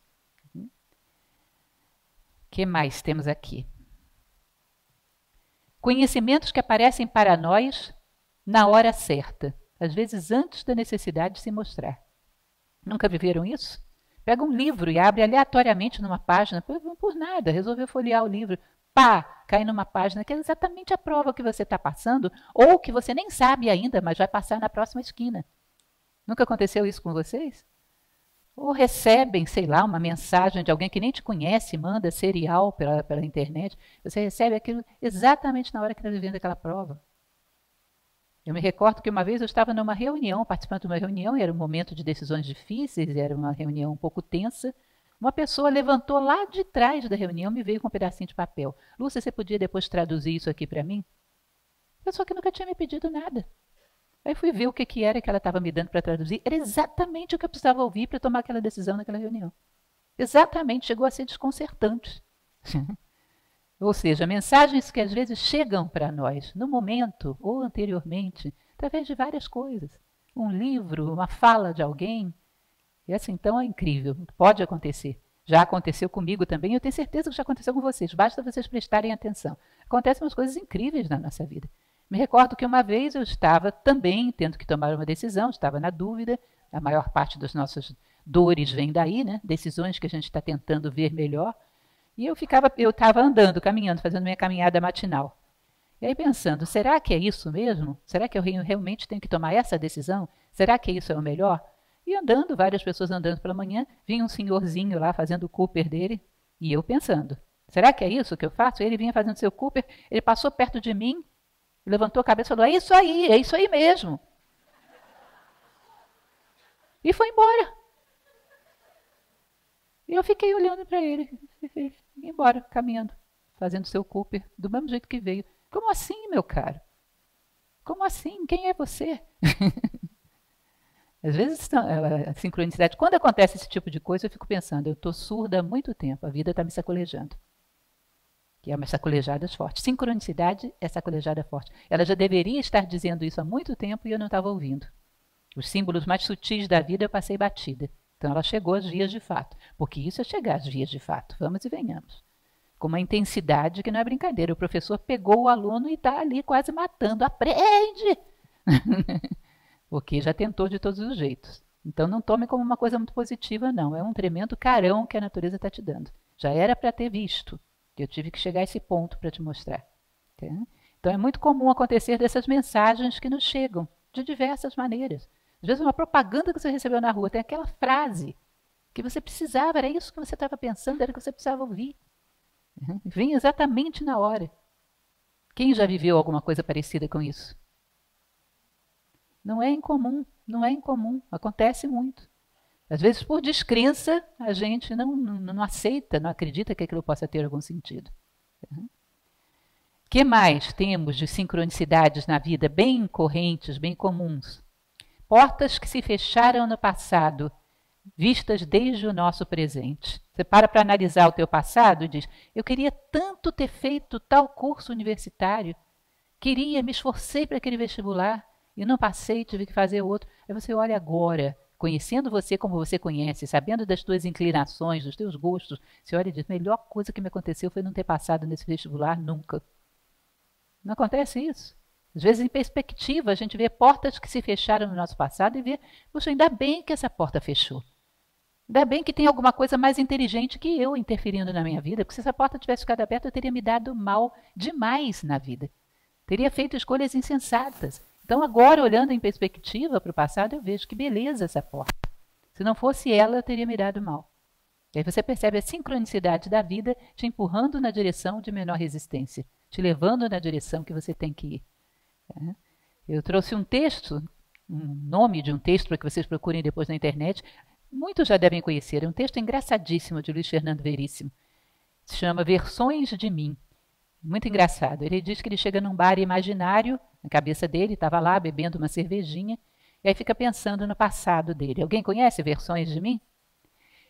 O que mais temos aqui? Conhecimentos que aparecem para nós na hora certa, às vezes antes da necessidade de se mostrar. Nunca viveram isso? Pega um livro e abre aleatoriamente numa página, por nada, resolveu folhear o livro, pá, cai numa página que é exatamente a prova que você está passando, ou que você nem sabe ainda, mas vai passar na próxima esquina. Nunca aconteceu isso com vocês? Ou recebem, sei lá, uma mensagem de alguém que nem te conhece, manda serial pela internet. Você recebe aquilo exatamente na hora que está vivendo aquela prova. Eu me recordo que uma vez eu estava numa reunião, participando de uma reunião, e era um momento de decisões difíceis, era uma reunião um pouco tensa. Uma pessoa levantou lá de trás da reunião e me veio com um pedacinho de papel. Lúcia, você podia depois traduzir isso aqui para mim? Pessoa que nunca tinha me pedido nada. Aí fui ver o que era que ela estava me dando para traduzir. Era exatamente o que eu precisava ouvir para tomar aquela decisão naquela reunião. Exatamente, chegou a ser desconcertante. Ou seja, mensagens que às vezes chegam para nós no momento ou anteriormente, através de várias coisas. Um livro, uma fala de alguém. E assim, então é incrível, pode acontecer. Já aconteceu comigo também, eu tenho certeza que já aconteceu com vocês, basta vocês prestarem atenção. Acontecem umas coisas incríveis na nossa vida. Me recordo que uma vez eu estava também tendo que tomar uma decisão, estava na dúvida, a maior parte das nossas dores vem daí, né? Decisões que a gente está tentando ver melhor. E eu estava andando, caminhando, fazendo minha caminhada matinal. E aí pensando, será que é isso mesmo? Será que eu realmente tenho que tomar essa decisão? Será que isso é o melhor? E andando, várias pessoas andando pela manhã, vinha um senhorzinho lá fazendo o Cooper dele, e eu pensando, será que é isso que eu faço? Ele vinha fazendo seu Cooper, ele passou perto de mim, levantou a cabeça e falou, é isso aí mesmo. E foi embora. E eu fiquei olhando para ele, e embora, caminhando, fazendo seu Cooper, do mesmo jeito que veio. Como assim, meu caro? Como assim? Quem é você? Às vezes, a sincronicidade, quando acontece esse tipo de coisa, eu fico pensando, eu estou surda há muito tempo, a vida está me sacolejando. Que é uma sacolejada forte. Sincronicidade é sacolejada forte. Ela já deveria estar dizendo isso há muito tempo e eu não estava ouvindo. Os símbolos mais sutis da vida eu passei batida. Então ela chegou às vias de fato. Porque isso é chegar às vias de fato. Vamos e venhamos. Com uma intensidade que não é brincadeira. O professor pegou o aluno e está ali quase matando. Aprende! Porque já tentou de todos os jeitos. Então não tome como uma coisa muito positiva, não. É um tremendo carão que a natureza está te dando. Já era para ter visto. Eu tive que chegar a esse ponto para te mostrar. Tá? Então é muito comum acontecer dessas mensagens que nos chegam de diversas maneiras. Às vezes uma propaganda que você recebeu na rua, tem aquela frase que você precisava, era isso que você estava pensando, era o que você precisava ouvir. Vem exatamente na hora. Quem já viveu alguma coisa parecida com isso? Não é incomum, não é incomum, acontece muito. Às vezes, por descrença, a gente não aceita, não acredita que aquilo possa ter algum sentido. O que mais temos de sincronicidades na vida bem correntes, bem comuns? Portas que se fecharam no passado, vistas desde o nosso presente. Você para analisar o teu passado e diz, eu queria tanto ter feito tal curso universitário, me esforcei para aquele vestibular e não passei, tive que fazer outro. Aí você olha agora, conhecendo você como você conhece, sabendo das tuas inclinações, dos teus gostos, você olha e diz, a melhor coisa que me aconteceu foi não ter passado nesse vestibular nunca. Não acontece isso? Às vezes, em perspectiva, a gente vê portas que se fecharam no nosso passado e vê, puxa, ainda bem que essa porta fechou. Ainda bem que tem alguma coisa mais inteligente que eu interferindo na minha vida, porque se essa porta tivesse ficado aberta, eu teria me dado mal demais na vida. Teria feito escolhas insensatas. Então agora, olhando em perspectiva para o passado, eu vejo que beleza essa porta. Se não fosse ela, eu teria me dado mal. E aí você percebe a sincronicidade da vida te empurrando na direção de menor resistência, te levando na direção que você tem que ir. Eu trouxe um texto, um nome de um texto para que vocês procurem depois na internet. Muitos já devem conhecer. É um texto engraçadíssimo de Luiz Fernando Veríssimo. Se chama Versões de Mim. Muito engraçado. Ele diz que ele chega num bar imaginário, na cabeça dele, estava lá bebendo uma cervejinha, e aí fica pensando no passado dele. Alguém conhece Versões de Mim?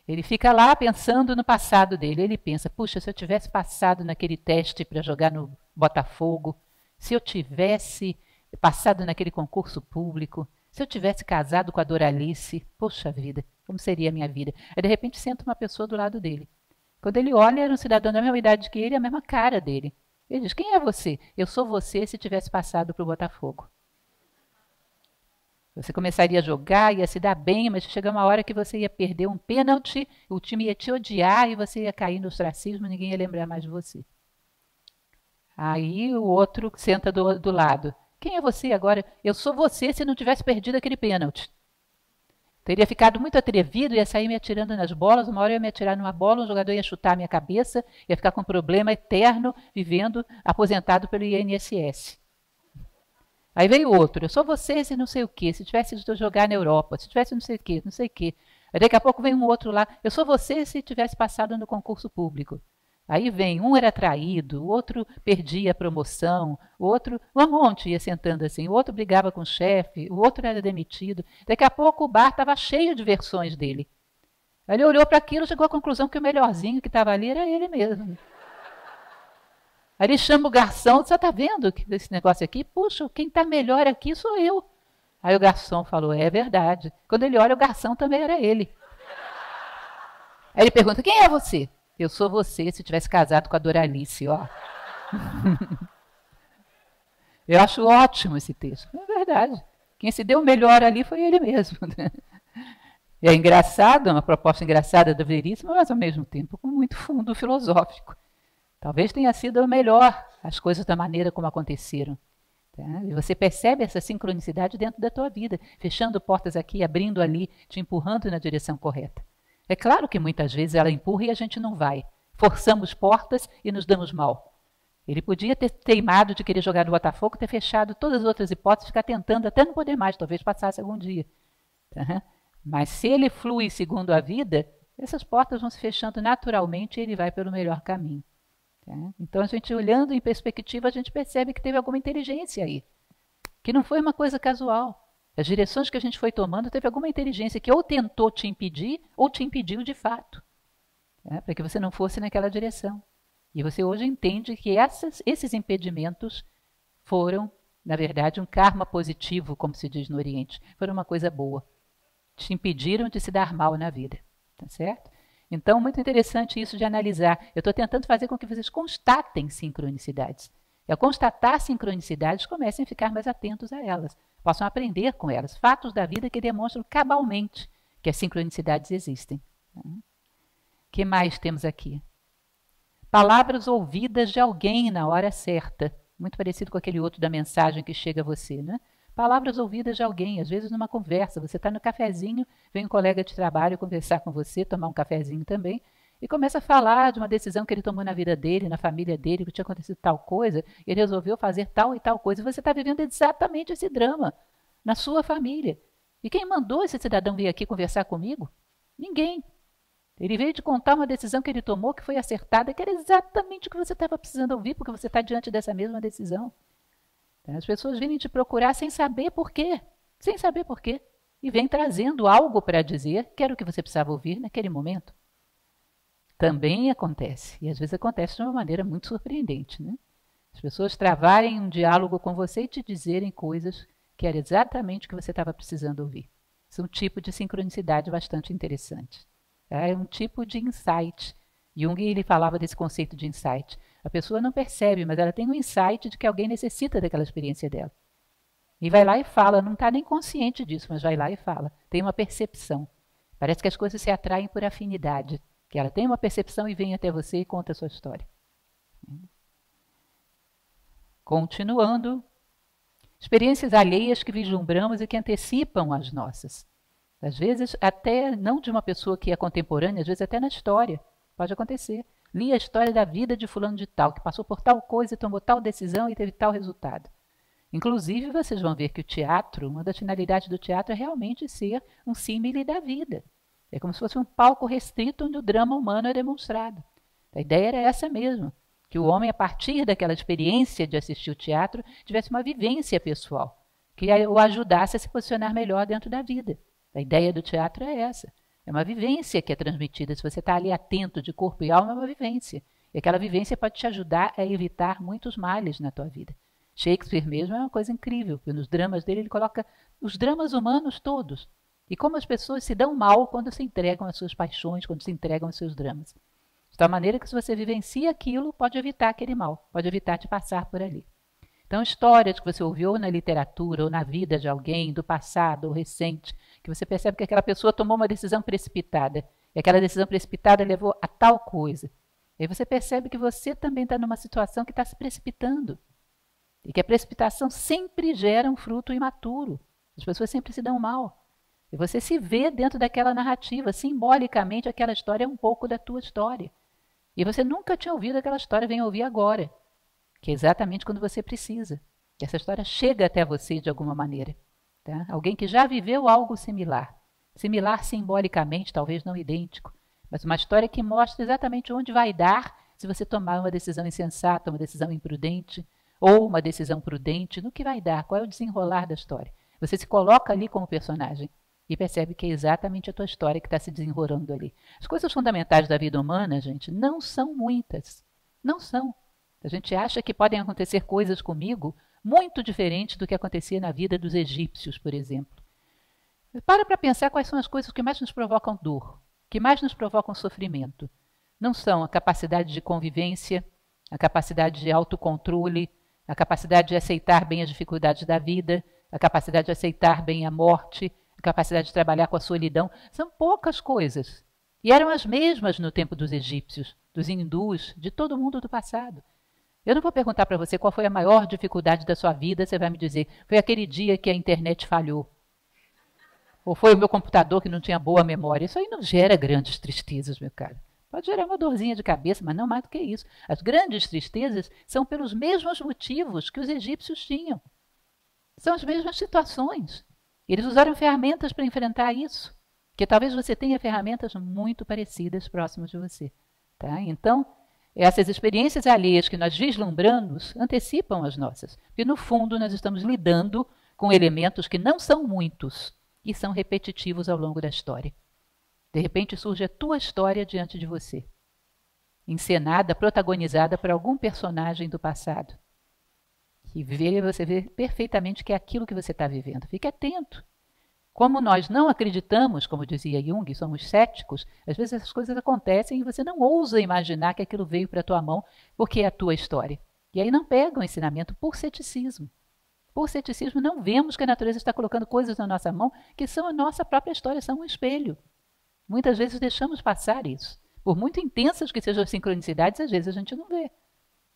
Ele fica lá pensando no passado dele. Ele pensa, puxa, se eu tivesse passado naquele teste para jogar no Botafogo, se eu tivesse passado naquele concurso público, se eu tivesse casado com a Doralice, poxa vida, como seria a minha vida? Aí de repente senta uma pessoa do lado dele. Quando ele olha, era um cidadão da mesma idade que ele, a mesma cara dele. Ele diz, quem é você? Eu sou você se tivesse passado para o Botafogo. Você começaria a jogar, ia se dar bem, mas chega uma hora que você ia perder um pênalti, o time ia te odiar e você ia cair no ostracismo, ninguém ia lembrar mais de você. Aí o outro senta do lado. Quem é você agora? Eu sou você se não tivesse perdido aquele pênalti. Teria ficado muito atrevido, ia sair me atirando nas bolas, uma hora eu ia me atirar numa bola, um jogador ia chutar a minha cabeça, ia ficar com um problema eterno, vivendo aposentado pelo INSS. Aí veio outro, eu sou você se não sei o quê, se tivesse ido jogar na Europa, se tivesse não sei o quê, não sei o quê. Aí daqui a pouco vem um outro lá, eu sou você se tivesse passado no concurso público. Aí vem, um era traído, o outro perdia a promoção, o outro, um monte ia sentando assim, o outro brigava com o chefe, o outro era demitido. Daqui a pouco o bar estava cheio de versões dele. Aí ele olhou para aquilo e chegou à conclusão que o melhorzinho que estava ali era ele mesmo. Aí ele chama o garçom, você está vendo esse negócio aqui? Puxa, quem está melhor aqui sou eu. Aí o garçom falou, é verdade. Quando ele olha, o garçom também era ele. Aí ele pergunta, quem é você? Eu sou você se tivesse casado com a Doralice, ó. Eu acho ótimo esse texto. É verdade. Quem se deu melhor ali foi ele mesmo. É engraçado, uma proposta engraçada do Veríssimo, mas ao mesmo tempo com muito fundo filosófico. Talvez tenha sido o melhor as coisas da maneira como aconteceram. Tá? E você percebe essa sincronicidade dentro da tua vida, fechando portas aqui, abrindo ali, te empurrando na direção correta. É claro que muitas vezes ela empurra e a gente não vai. Forçamos portas e nos damos mal. Ele podia ter teimado de querer jogar no Botafogo, ter fechado todas as outras hipóteses, ficar tentando até não poder mais, talvez passasse algum dia. Tá? Mas se ele flui segundo a vida, essas portas vão se fechando naturalmente e ele vai pelo melhor caminho. Tá? Então, a gente olhando em perspectiva, a gente percebe que teve alguma inteligência aí, que não foi uma coisa casual. As direções que a gente foi tomando teve alguma inteligência que ou tentou te impedir ou te impediu de fato, para que você não fosse naquela direção. E você hoje entende que esses impedimentos foram, na verdade, um karma positivo, como se diz no Oriente. Foram uma coisa boa. Te impediram de se dar mal na vida. Tá certo? Então, muito interessante isso de analisar. Eu estou tentando fazer com que vocês constatem sincronicidades. E ao constatar sincronicidades, comecem a ficar mais atentos a elas. Possam aprender com elas. Fatos da vida que demonstram cabalmente que as sincronicidades existem. O que mais temos aqui? Palavras ouvidas de alguém na hora certa. Muito parecido com aquele outro da mensagem que chega a você, né? Palavras ouvidas de alguém, às vezes numa conversa. Você está no cafezinho, vem um colega de trabalho conversar com você, tomar um cafezinho também, e começa a falar de uma decisão que ele tomou na vida dele, na família dele, que tinha acontecido tal coisa, e ele resolveu fazer tal e tal coisa. E você está vivendo exatamente esse drama na sua família. E quem mandou esse cidadão vir aqui conversar comigo? Ninguém. Ele veio te contar uma decisão que ele tomou, que foi acertada, que era exatamente o que você estava precisando ouvir, porque você está diante dessa mesma decisão. As pessoas vêm te procurar sem saber por quê. Sem saber por quê. E vêm trazendo algo para dizer que era o que você precisava ouvir naquele momento. Também acontece. E às vezes acontece de uma maneira muito surpreendente, né? As pessoas travarem um diálogo com você e te dizerem coisas que era exatamente o que você estava precisando ouvir. Isso é um tipo de sincronicidade bastante interessante. É um tipo de insight. Jung ele falava desse conceito de insight. A pessoa não percebe, mas ela tem um insight de que alguém necessita daquela experiência dela. E vai lá e fala, não está nem consciente disso, mas vai lá e fala. Tem uma percepção. Parece que as coisas se atraem por afinidade. Que ela tem uma percepção e vem até você e conta a sua história. Continuando. Experiências alheias que vislumbramos e que antecipam as nossas. Às vezes, até não de uma pessoa que é contemporânea, às vezes até na história. Pode acontecer. Li a história da vida de fulano de tal, que passou por tal coisa, tomou tal decisão e teve tal resultado. Inclusive, vocês vão ver que o teatro, uma das finalidades do teatro é realmente ser um símile da vida. É como se fosse um palco restrito onde o drama humano é demonstrado. A ideia era essa mesmo, que o homem, a partir daquela experiência de assistir o teatro, tivesse uma vivência pessoal, que o ajudasse a se posicionar melhor dentro da vida. A ideia do teatro é essa. É uma vivência que é transmitida. Se você está ali atento de corpo e alma, é uma vivência. E aquela vivência pode te ajudar a evitar muitos males na tua vida. Shakespeare mesmo é uma coisa incrível, porque nos dramas dele ele coloca os dramas humanos todos. E como as pessoas se dão mal quando se entregam às suas paixões, quando se entregam aos seus dramas. De tal maneira que se você vivencia aquilo, pode evitar aquele mal, pode evitar de passar por ali. Então, histórias que você ouviu na literatura ou na vida de alguém, do passado ou recente, que você percebe que aquela pessoa tomou uma decisão precipitada, e aquela decisão precipitada levou a tal coisa. E aí você percebe que você também está numa situação que está se precipitando. E que a precipitação sempre gera um fruto imaturo. As pessoas sempre se dão mal. E você se vê dentro daquela narrativa. Simbolicamente, aquela história é um pouco da tua história. E você nunca tinha ouvido aquela história, vem ouvir agora. Que é exatamente quando você precisa. Que essa história chega até você de alguma maneira. Tá? Alguém que já viveu algo similar. Similar simbolicamente, talvez não idêntico. Mas uma história que mostra exatamente onde vai dar se você tomar uma decisão insensata, uma decisão imprudente, ou uma decisão prudente, no que vai dar, qual é o desenrolar da história. Você se coloca ali como personagem e percebe que é exatamente a tua história que está se desenrolando ali. As coisas fundamentais da vida humana, gente, não são muitas. Não são. A gente acha que podem acontecer coisas comigo muito diferentes do que acontecia na vida dos egípcios, por exemplo. Para pensar quais são as coisas que mais nos provocam dor, que mais nos provocam sofrimento. Não são a capacidade de convivência, a capacidade de autocontrole, a capacidade de aceitar bem as dificuldades da vida, a capacidade de aceitar bem a morte, a capacidade de trabalhar com a solidão. São poucas coisas. E eram as mesmas no tempo dos egípcios, dos hindus, de todo mundo do passado. Eu não vou perguntar para você qual foi a maior dificuldade da sua vida, você vai me dizer, foi aquele dia que a internet falhou. Ou foi o meu computador que não tinha boa memória. Isso aí não gera grandes tristezas, meu caro. Pode gerar uma dorzinha de cabeça, mas não mais do que isso. As grandes tristezas são pelos mesmos motivos que os egípcios tinham. São as mesmas situações. Eles usaram ferramentas para enfrentar isso. Que talvez você tenha ferramentas muito parecidas próximas de você. Tá? Então, essas experiências alheias que nós vislumbramos antecipam as nossas. Porque, no fundo, nós estamos lidando com elementos que não são muitos e são repetitivos ao longo da história. De repente surge a tua história diante de você, encenada, protagonizada por algum personagem do passado. E você vê perfeitamente que é aquilo que você está vivendo. Fique atento. Como nós não acreditamos, como dizia Jung, somos céticos, às vezes essas coisas acontecem e você não ousa imaginar que aquilo veio para a tua mão porque é a tua história. E aí não pega o ensinamento por ceticismo. Por ceticismo não vemos que a natureza está colocando coisas na nossa mão que são a nossa própria história, são um espelho. Muitas vezes deixamos passar isso. Por muito intensas que sejam as sincronicidades, às vezes a gente não vê.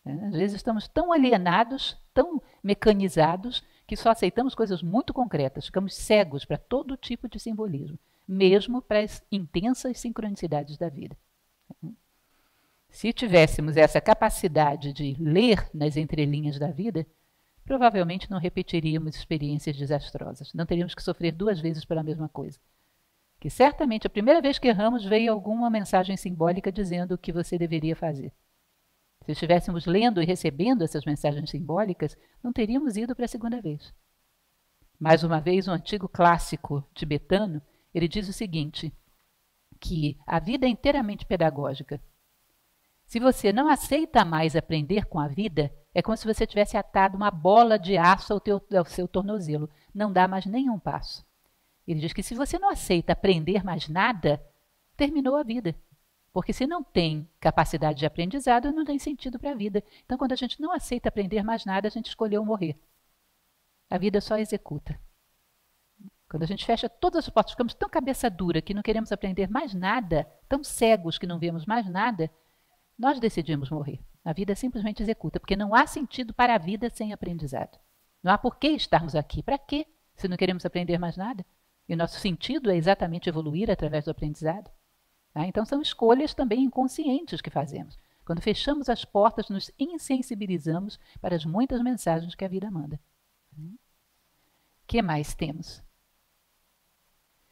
Às vezes estamos tão alienados, tão mecanizados, que só aceitamos coisas muito concretas. Ficamos cegos para todo tipo de simbolismo, mesmo para as intensas sincronicidades da vida. Se tivéssemos essa capacidade de ler nas entrelinhas da vida, provavelmente não repetiríamos experiências desastrosas. Não teríamos que sofrer 2 vezes pela mesma coisa. Que certamente a primeira vez que erramos veio alguma mensagem simbólica dizendo o que você deveria fazer. Se estivéssemos lendo e recebendo essas mensagens simbólicas, não teríamos ido para a segunda vez. Mais uma vez, um antigo clássico tibetano, ele diz o seguinte, que a vida é inteiramente pedagógica. Se você não aceita mais aprender com a vida, é como se você tivesse atado uma bola de aço ao seu tornozelo. Não dá mais nenhum passo. Ele diz que se você não aceita aprender mais nada, terminou a vida. Porque se não tem capacidade de aprendizado, não tem sentido para a vida. Então, quando a gente não aceita aprender mais nada, a gente escolheu morrer. A vida só executa. Quando a gente fecha todas as portas, ficamos tão cabeça dura que não queremos aprender mais nada, tão cegos que não vemos mais nada, nós decidimos morrer. A vida simplesmente executa, porque não há sentido para a vida sem aprendizado. Não há por que estarmos aqui. Para quê? Se não queremos aprender mais nada. E o nosso sentido é exatamente evoluir através do aprendizado. Tá? Então são escolhas também inconscientes que fazemos. Quando fechamos as portas, nos insensibilizamos para as muitas mensagens que a vida manda. O que mais temos?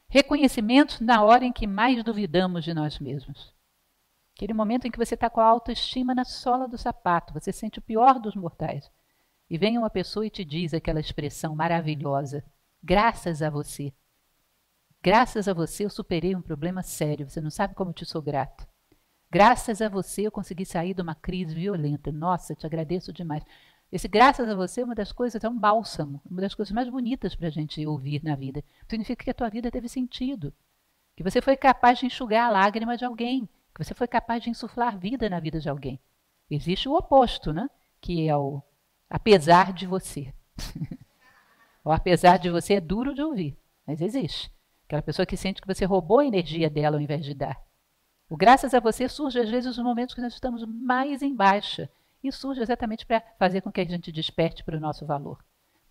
Reconhecimento na hora em que mais duvidamos de nós mesmos. Aquele momento em que você está com a autoestima na sola do sapato, você sente o pior dos mortais. E vem uma pessoa e te diz aquela expressão maravilhosa: graças a você. Graças a você eu superei um problema sério, você não sabe como eu te sou grato. Graças a você eu consegui sair de uma crise violenta. Nossa, te agradeço demais. Esse graças a você é uma das coisas, é um bálsamo, uma das coisas mais bonitas para a gente ouvir na vida. Significa que a tua vida teve sentido, que você foi capaz de enxugar a lágrima de alguém, que você foi capaz de insuflar vida na vida de alguém. Existe o oposto, né? Que é o apesar de você. O apesar de você é duro de ouvir, mas existe. Aquela pessoa que sente que você roubou a energia dela ao invés de dar. O graças a você surge às vezes nos momentos que nós estamos mais em baixa. E surge exatamente para fazer com que a gente desperte para o nosso valor.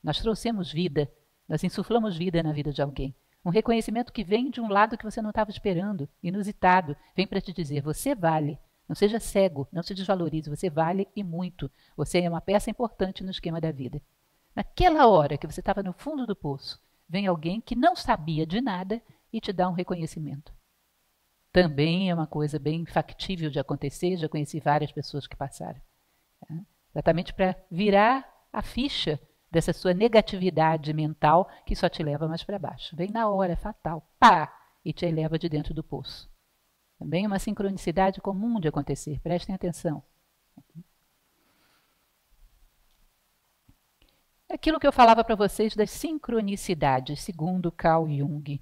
Nós trouxemos vida, nós insuflamos vida na vida de alguém. Um reconhecimento que vem de um lado que você não estava esperando, inusitado. Vem para te dizer, você vale. Não seja cego, não se desvalorize, você vale e muito. Você é uma peça importante no esquema da vida. Naquela hora que você estava no fundo do poço, vem alguém que não sabia de nada e te dá um reconhecimento. Também é uma coisa bem factível de acontecer, já conheci várias pessoas que passaram. Tá? Exatamente para virar a ficha dessa sua negatividade mental que só te leva mais para baixo. Vem na hora, é fatal, pá, e te eleva de dentro do poço. Também uma sincronicidade comum de acontecer, prestem atenção. Aquilo que eu falava para vocês das sincronicidades, segundo Carl Jung.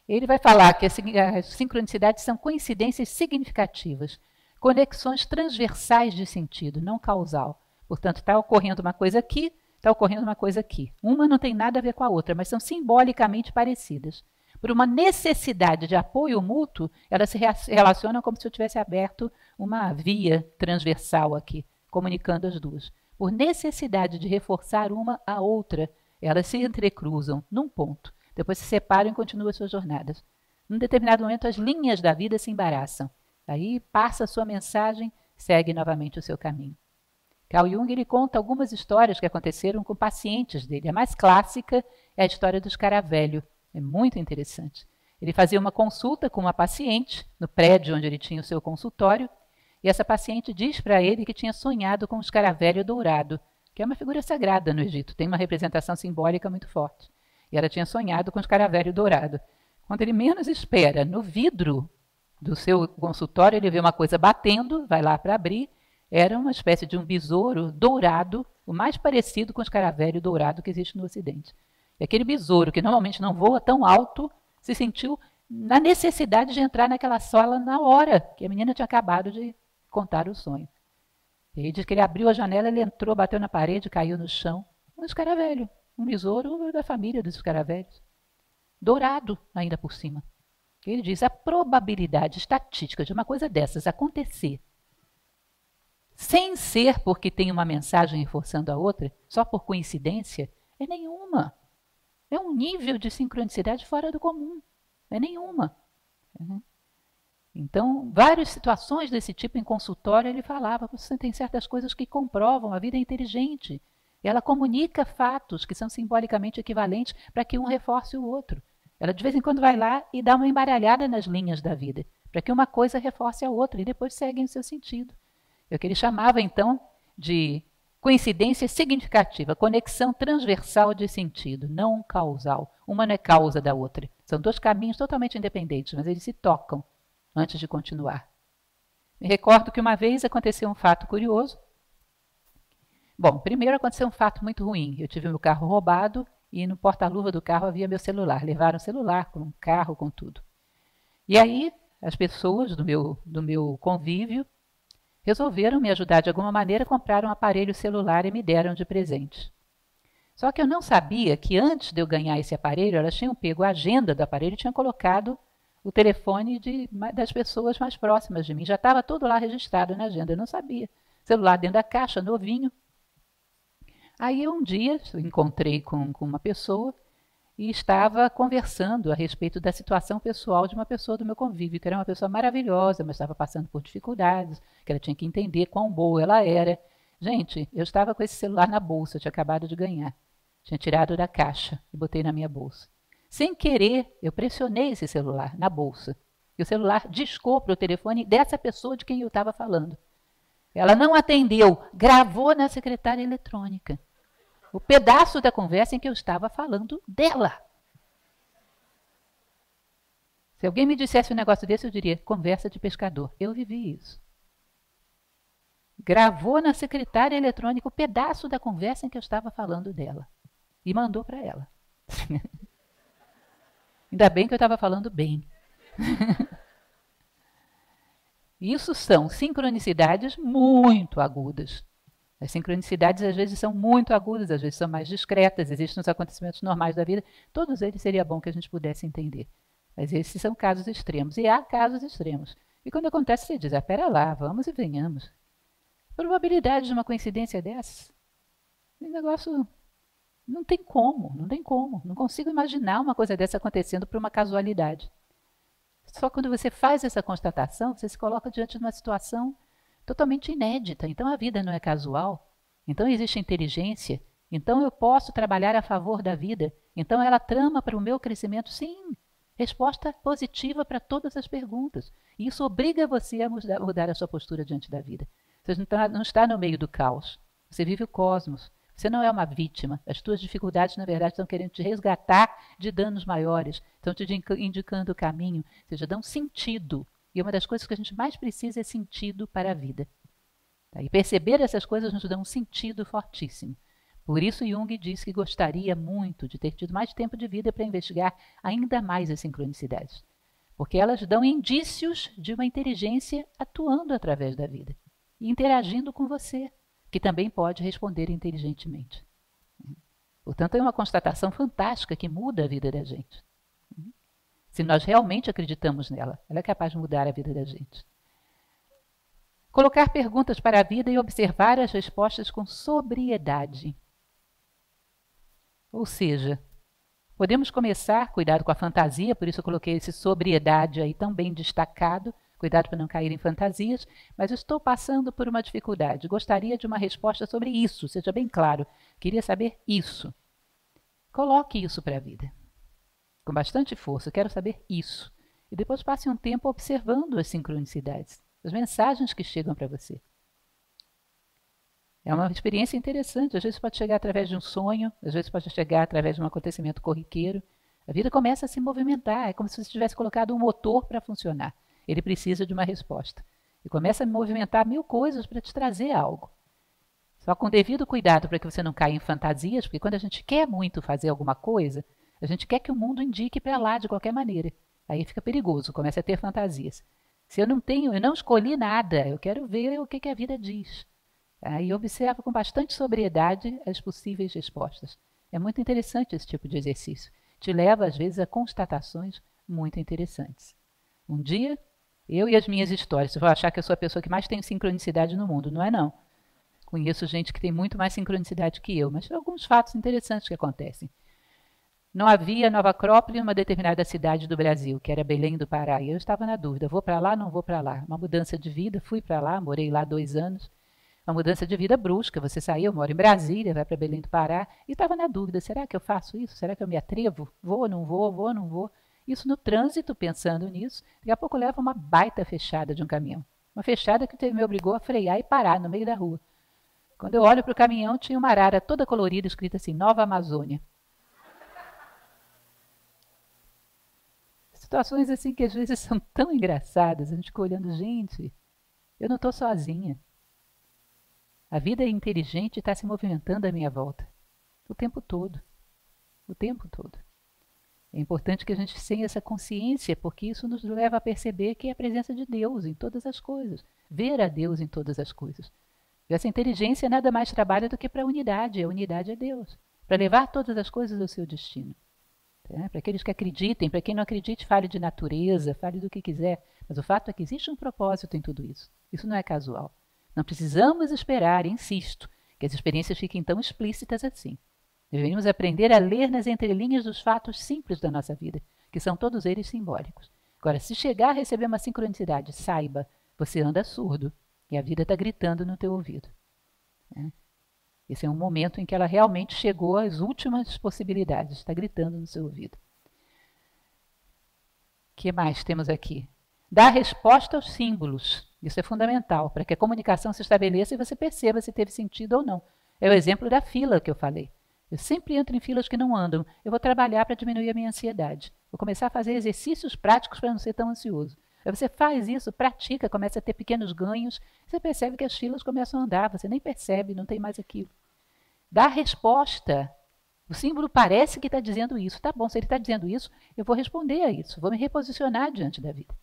Ele vai falar que as sincronicidades são coincidências significativas, conexões transversais de sentido, não causal. Portanto, está ocorrendo uma coisa aqui, está ocorrendo uma coisa aqui. Uma não tem nada a ver com a outra, mas são simbolicamente parecidas. Por uma necessidade de apoio mútuo, elas se relacionam como se eu tivesse aberto uma via transversal aqui, comunicando as duas. Por necessidade de reforçar uma a outra, elas se entrecruzam num ponto. Depois se separam e continuam as suas jornadas. Num determinado momento, as linhas da vida se embaraçam. Aí passa a sua mensagem, segue novamente o seu caminho. Carl Jung ele conta algumas histórias que aconteceram com pacientes dele. A mais clássica é a história do escaravelho. É muito interessante. Ele fazia uma consulta com uma paciente no prédio onde ele tinha o seu consultório, e essa paciente diz para ele que tinha sonhado com um escaravelho dourado, que é uma figura sagrada no Egito, tem uma representação simbólica muito forte. E ela tinha sonhado com o escaravelho dourado. Quando ele menos espera, no vidro do seu consultório, ele vê uma coisa batendo, vai lá para abrir, era uma espécie de um besouro dourado, o mais parecido com o escaravelho dourado que existe no Ocidente. E aquele besouro, que normalmente não voa tão alto, se sentiu na necessidade de entrar naquela sala na hora que a menina tinha acabado de contar o sonho. E aí diz que ele abriu a janela, ele entrou, bateu na parede, caiu no chão. Um escaravelho, um besouro da família dos escaravelhos. Dourado ainda por cima. Ele diz, a probabilidade estatística de uma coisa dessas acontecer, sem ser porque tem uma mensagem reforçando a outra, só por coincidência, é nenhuma. É um nível de sincronicidade fora do comum. É nenhuma. Então, várias situações desse tipo em consultório, ele falava, você tem certas coisas que comprovam, a vida é inteligente. Ela comunica fatos que são simbolicamente equivalentes para que um reforce o outro. Ela de vez em quando vai lá e dá uma embaralhada nas linhas da vida, para que uma coisa reforce a outra e depois seguem o seu sentido. É o que ele chamava, então, de coincidência significativa, conexão transversal de sentido, não causal. Uma não é causa da outra. São dois caminhos totalmente independentes, mas eles se tocam antes de continuar. Me recordo que uma vez aconteceu um fato curioso. Bom, primeiro aconteceu um fato muito ruim. Eu tive meu carro roubado e no porta-luva do carro havia meu celular. Levaram o celular com um carro, com tudo. E aí as pessoas do meu convívio resolveram me ajudar de alguma maneira, compraram um aparelho celular e me deram de presente. Só que eu não sabia que antes de eu ganhar esse aparelho, elas tinham pego a agenda do aparelho e tinham colocado o telefone das pessoas mais próximas de mim. Já estava tudo lá registrado na agenda, eu não sabia. Celular dentro da caixa, novinho. Aí um dia eu encontrei com uma pessoa e estava conversando a respeito da situação pessoal de uma pessoa do meu convívio, que era uma pessoa maravilhosa, mas estava passando por dificuldades, que ela tinha que entender quão boa ela era. Gente, eu estava com esse celular na bolsa, eu tinha acabado de ganhar. Tinha tirado da caixa e botei na minha bolsa. Sem querer, eu pressionei esse celular na bolsa. E o celular discou para o telefone dessa pessoa de quem eu estava falando. Ela não atendeu, gravou na secretária eletrônica o pedaço da conversa em que eu estava falando dela. Se alguém me dissesse um negócio desse, eu diria, conversa de pescador. Eu vivi isso. Gravou na secretária eletrônica o pedaço da conversa em que eu estava falando dela. E mandou para ela. Ainda bem que eu estava falando bem. Isso são sincronicidades muito agudas. As sincronicidades às vezes são muito agudas, às vezes são mais discretas, existem os acontecimentos normais da vida. Todos eles seria bom que a gente pudesse entender. Mas esses são casos extremos. E há casos extremos. E quando acontece, você diz, pera lá, vamos e venhamos. Probabilidade de uma coincidência dessa? Esse negócio não tem como, não tem como. Não consigo imaginar uma coisa dessa acontecendo por uma casualidade. Só quando você faz essa constatação, você se coloca diante de uma situação totalmente inédita. Então a vida não é casual. Então existe inteligência. Então eu posso trabalhar a favor da vida. Então ela trama para o meu crescimento. Sim, resposta positiva para todas as perguntas. E isso obriga você a mudar a sua postura diante da vida. Você não está no meio do caos. Você vive o cosmos. Você não é uma vítima. As tuas dificuldades, na verdade, estão querendo te resgatar de danos maiores. Estão te indicando o caminho. Ou seja, dão sentido. E uma das coisas que a gente mais precisa é sentido para a vida. E perceber essas coisas nos dá um sentido fortíssimo. Por isso Jung diz que gostaria muito de ter tido mais tempo de vida para investigar ainda mais as sincronicidades. Porque elas dão indícios de uma inteligência atuando através da vida. E interagindo com você, que também pode responder inteligentemente. Portanto, é uma constatação fantástica que muda a vida da gente. Se nós realmente acreditamos nela, ela é capaz de mudar a vida da gente. Colocar perguntas para a vida e observar as respostas com sobriedade. Ou seja, podemos começar, cuidado com a fantasia, por isso eu coloquei esse sobriedade aí tão bem destacado, cuidado para não cair em fantasias, mas eu estou passando por uma dificuldade. Gostaria de uma resposta sobre isso, seja bem claro. Queria saber isso. Coloque isso para a vida. Com bastante força, quero saber isso. E depois passe um tempo observando as sincronicidades, as mensagens que chegam para você. É uma experiência interessante. Às vezes pode chegar através de um sonho, às vezes pode chegar através de um acontecimento corriqueiro. A vida começa a se movimentar, é como se você tivesse colocado um motor para funcionar. Ele precisa de uma resposta. E começa a movimentar 1000 coisas para te trazer algo. Só com devido cuidado para que você não caia em fantasias, porque quando a gente quer muito fazer alguma coisa, a gente quer que o mundo indique para lá de qualquer maneira. Aí fica perigoso, começa a ter fantasias. Se eu não escolhi nada, eu quero ver o que a vida diz. Aí observa com bastante sobriedade as possíveis respostas. É muito interessante esse tipo de exercício. Te leva, às vezes, a constatações muito interessantes. Um dia, eu e as minhas histórias, você vai achar que eu sou a pessoa que mais tem sincronicidade no mundo. Não é, não. Conheço gente que tem muito mais sincronicidade que eu, mas alguns fatos interessantes que acontecem. Não havia Nova Acrópole em uma determinada cidade do Brasil, que era Belém do Pará. E eu estava na dúvida, vou para lá, não vou para lá. Uma mudança de vida, fui para lá, morei lá 2 anos. Uma mudança de vida brusca, você saiu, eu moro em Brasília, vai para Belém do Pará. E estava na dúvida, será que eu faço isso? Será que eu me atrevo? Vou, não vou, vou, não vou. Isso no trânsito, pensando nisso, daqui a pouco leva uma baita fechada de um caminhão. Uma fechada que me obrigou a frear e parar no meio da rua. Quando eu olho para o caminhão, tinha uma arara toda colorida, escrita assim, Nova Amazônia. Situações assim que às vezes são tão engraçadas, a gente fica olhando, gente, eu não estou sozinha. A vida é inteligente e está se movimentando à minha volta. O tempo todo. O tempo todo. É importante que a gente tenha essa consciência, porque isso nos leva a perceber que é a presença de Deus em todas as coisas. Ver a Deus em todas as coisas. E essa inteligência nada mais trabalha do que para a unidade. A unidade é Deus. Para levar todas as coisas ao seu destino. Para aqueles que acreditem, para quem não acredite, fale de natureza, fale do que quiser. Mas o fato é que existe um propósito em tudo isso. Isso não é casual. Não precisamos esperar, insisto, que as experiências fiquem tão explícitas assim. Deveríamos aprender a ler nas entrelinhas dos fatos simples da nossa vida, que são todos eles simbólicos. Agora, se chegar a receber uma sincronicidade, saiba, você anda surdo e a vida está gritando no teu ouvido. Esse é um momento em que ela realmente chegou às últimas possibilidades, está gritando no seu ouvido. O que mais temos aqui? Dar resposta aos símbolos. Isso é fundamental, para que a comunicação se estabeleça e você perceba se teve sentido ou não. É o exemplo da fila que eu falei. Eu sempre entro em filas que não andam. Eu vou trabalhar para diminuir a minha ansiedade. Vou começar a fazer exercícios práticos para não ser tão ansioso. Aí você faz isso, pratica, começa a ter pequenos ganhos. Você percebe que as filas começam a andar. Você nem percebe, não tem mais aquilo. Dá resposta. O símbolo parece que está dizendo isso. Tá bom, se ele está dizendo isso, eu vou responder a isso. Vou me reposicionar diante da vida.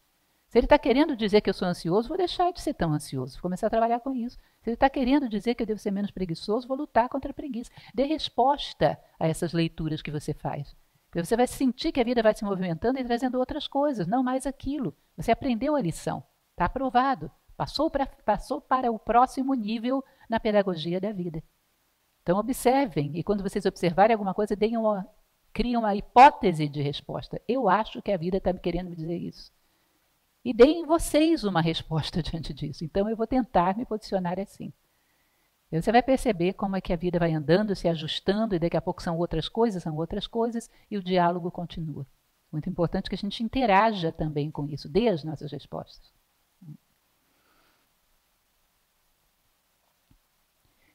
Se ele está querendo dizer que eu sou ansioso, vou deixar de ser tão ansioso. Vou começar a trabalhar com isso. Se ele está querendo dizer que eu devo ser menos preguiçoso, vou lutar contra a preguiça. Dê resposta a essas leituras que você faz. Porque você vai sentir que a vida vai se movimentando e trazendo outras coisas, não mais aquilo. Você aprendeu a lição. Está aprovado. Passou para o próximo nível na pedagogia da vida. Então observem. E quando vocês observarem alguma coisa, criem uma hipótese de resposta. Eu acho que a vida está me querendo me dizer isso. E deem vocês uma resposta diante disso. Então, eu vou tentar me posicionar assim. E você vai perceber como é que a vida vai andando, se ajustando, e daqui a pouco são outras coisas, e o diálogo continua. Muito importante que a gente interaja também com isso, dê as nossas respostas.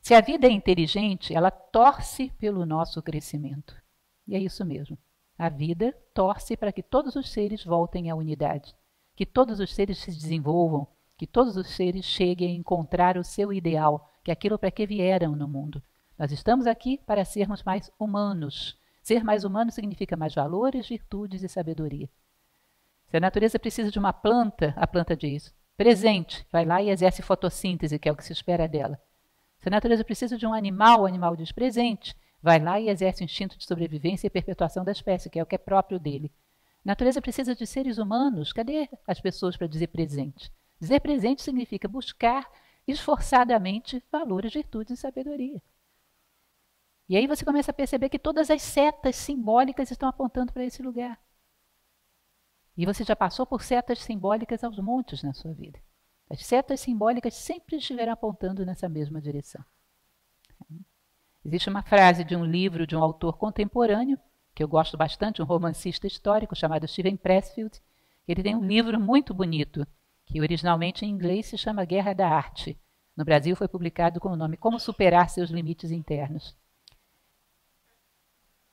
Se a vida é inteligente, ela torce pelo nosso crescimento. E é isso mesmo. A vida torce para que todos os seres voltem à unidade. Que todos os seres se desenvolvam, que todos os seres cheguem a encontrar o seu ideal, que é aquilo para que vieram no mundo. Nós estamos aqui para sermos mais humanos. Ser mais humano significa mais valores, virtudes e sabedoria. Se a natureza precisa de uma planta, a planta diz, presente, vai lá e exerce fotossíntese, que é o que se espera dela. Se a natureza precisa de um animal, o animal diz presente, vai lá e exerce o instinto de sobrevivência e perpetuação da espécie, que é o que é próprio dele. A natureza precisa de seres humanos. Cadê as pessoas para dizer presente? Dizer presente significa buscar esforçadamente valores, virtudes e sabedoria. E aí você começa a perceber que todas as setas simbólicas estão apontando para esse lugar. E você já passou por setas simbólicas aos montes na sua vida. As setas simbólicas sempre estiveram apontando nessa mesma direção. Existe uma frase de um livro de um autor contemporâneo, que eu gosto bastante, um romancista histórico chamado Steven Pressfield. Ele tem um livro muito bonito, que originalmente em inglês se chama Guerra da Arte. No Brasil foi publicado com o nome Como Superar Seus Limites Internos.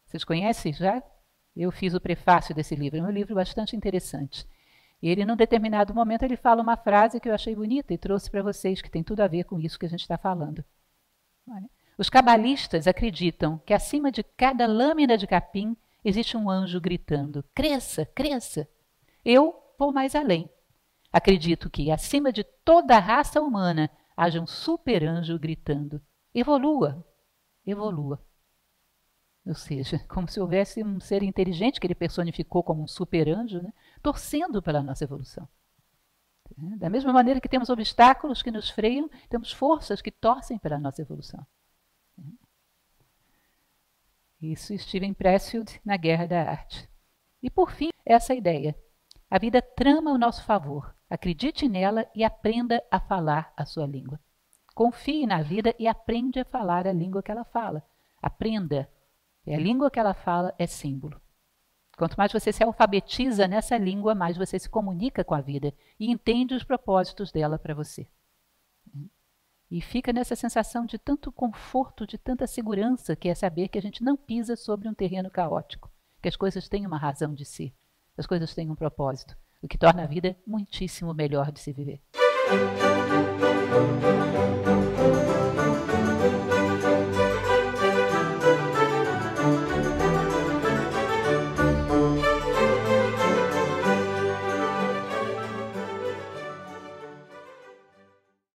Vocês conhecem já? Eu fiz o prefácio desse livro, é um livro bastante interessante. E ele, num determinado momento, ele fala uma frase que eu achei bonita e trouxe para vocês, que tem tudo a ver com isso que a gente está falando. Olha. Os cabalistas acreditam que acima de cada lâmina de capim existe um anjo gritando, cresça, cresça. Eu vou mais além. Acredito que acima de toda a raça humana haja um super anjo gritando, evolua, evolua. Ou seja, como se houvesse um ser inteligente que ele personificou como um super anjo, né, torcendo pela nossa evolução. Da mesma maneira que temos obstáculos que nos freiam, temos forças que torcem pela nossa evolução. Isso Steven Pressfield na Guerra da Arte. E por fim, essa ideia. A vida trama ao nosso favor. Acredite nela e aprenda a falar a sua língua. Confie na vida e aprende a falar a língua que ela fala. Aprenda. E a língua que ela fala é símbolo. Quanto mais você se alfabetiza nessa língua, mais você se comunica com a vida e entende os propósitos dela para você. E fica nessa sensação de tanto conforto, de tanta segurança, que é saber que a gente não pisa sobre um terreno caótico, que as coisas têm uma razão de ser, as coisas têm um propósito, o que torna a vida muitíssimo melhor de se viver.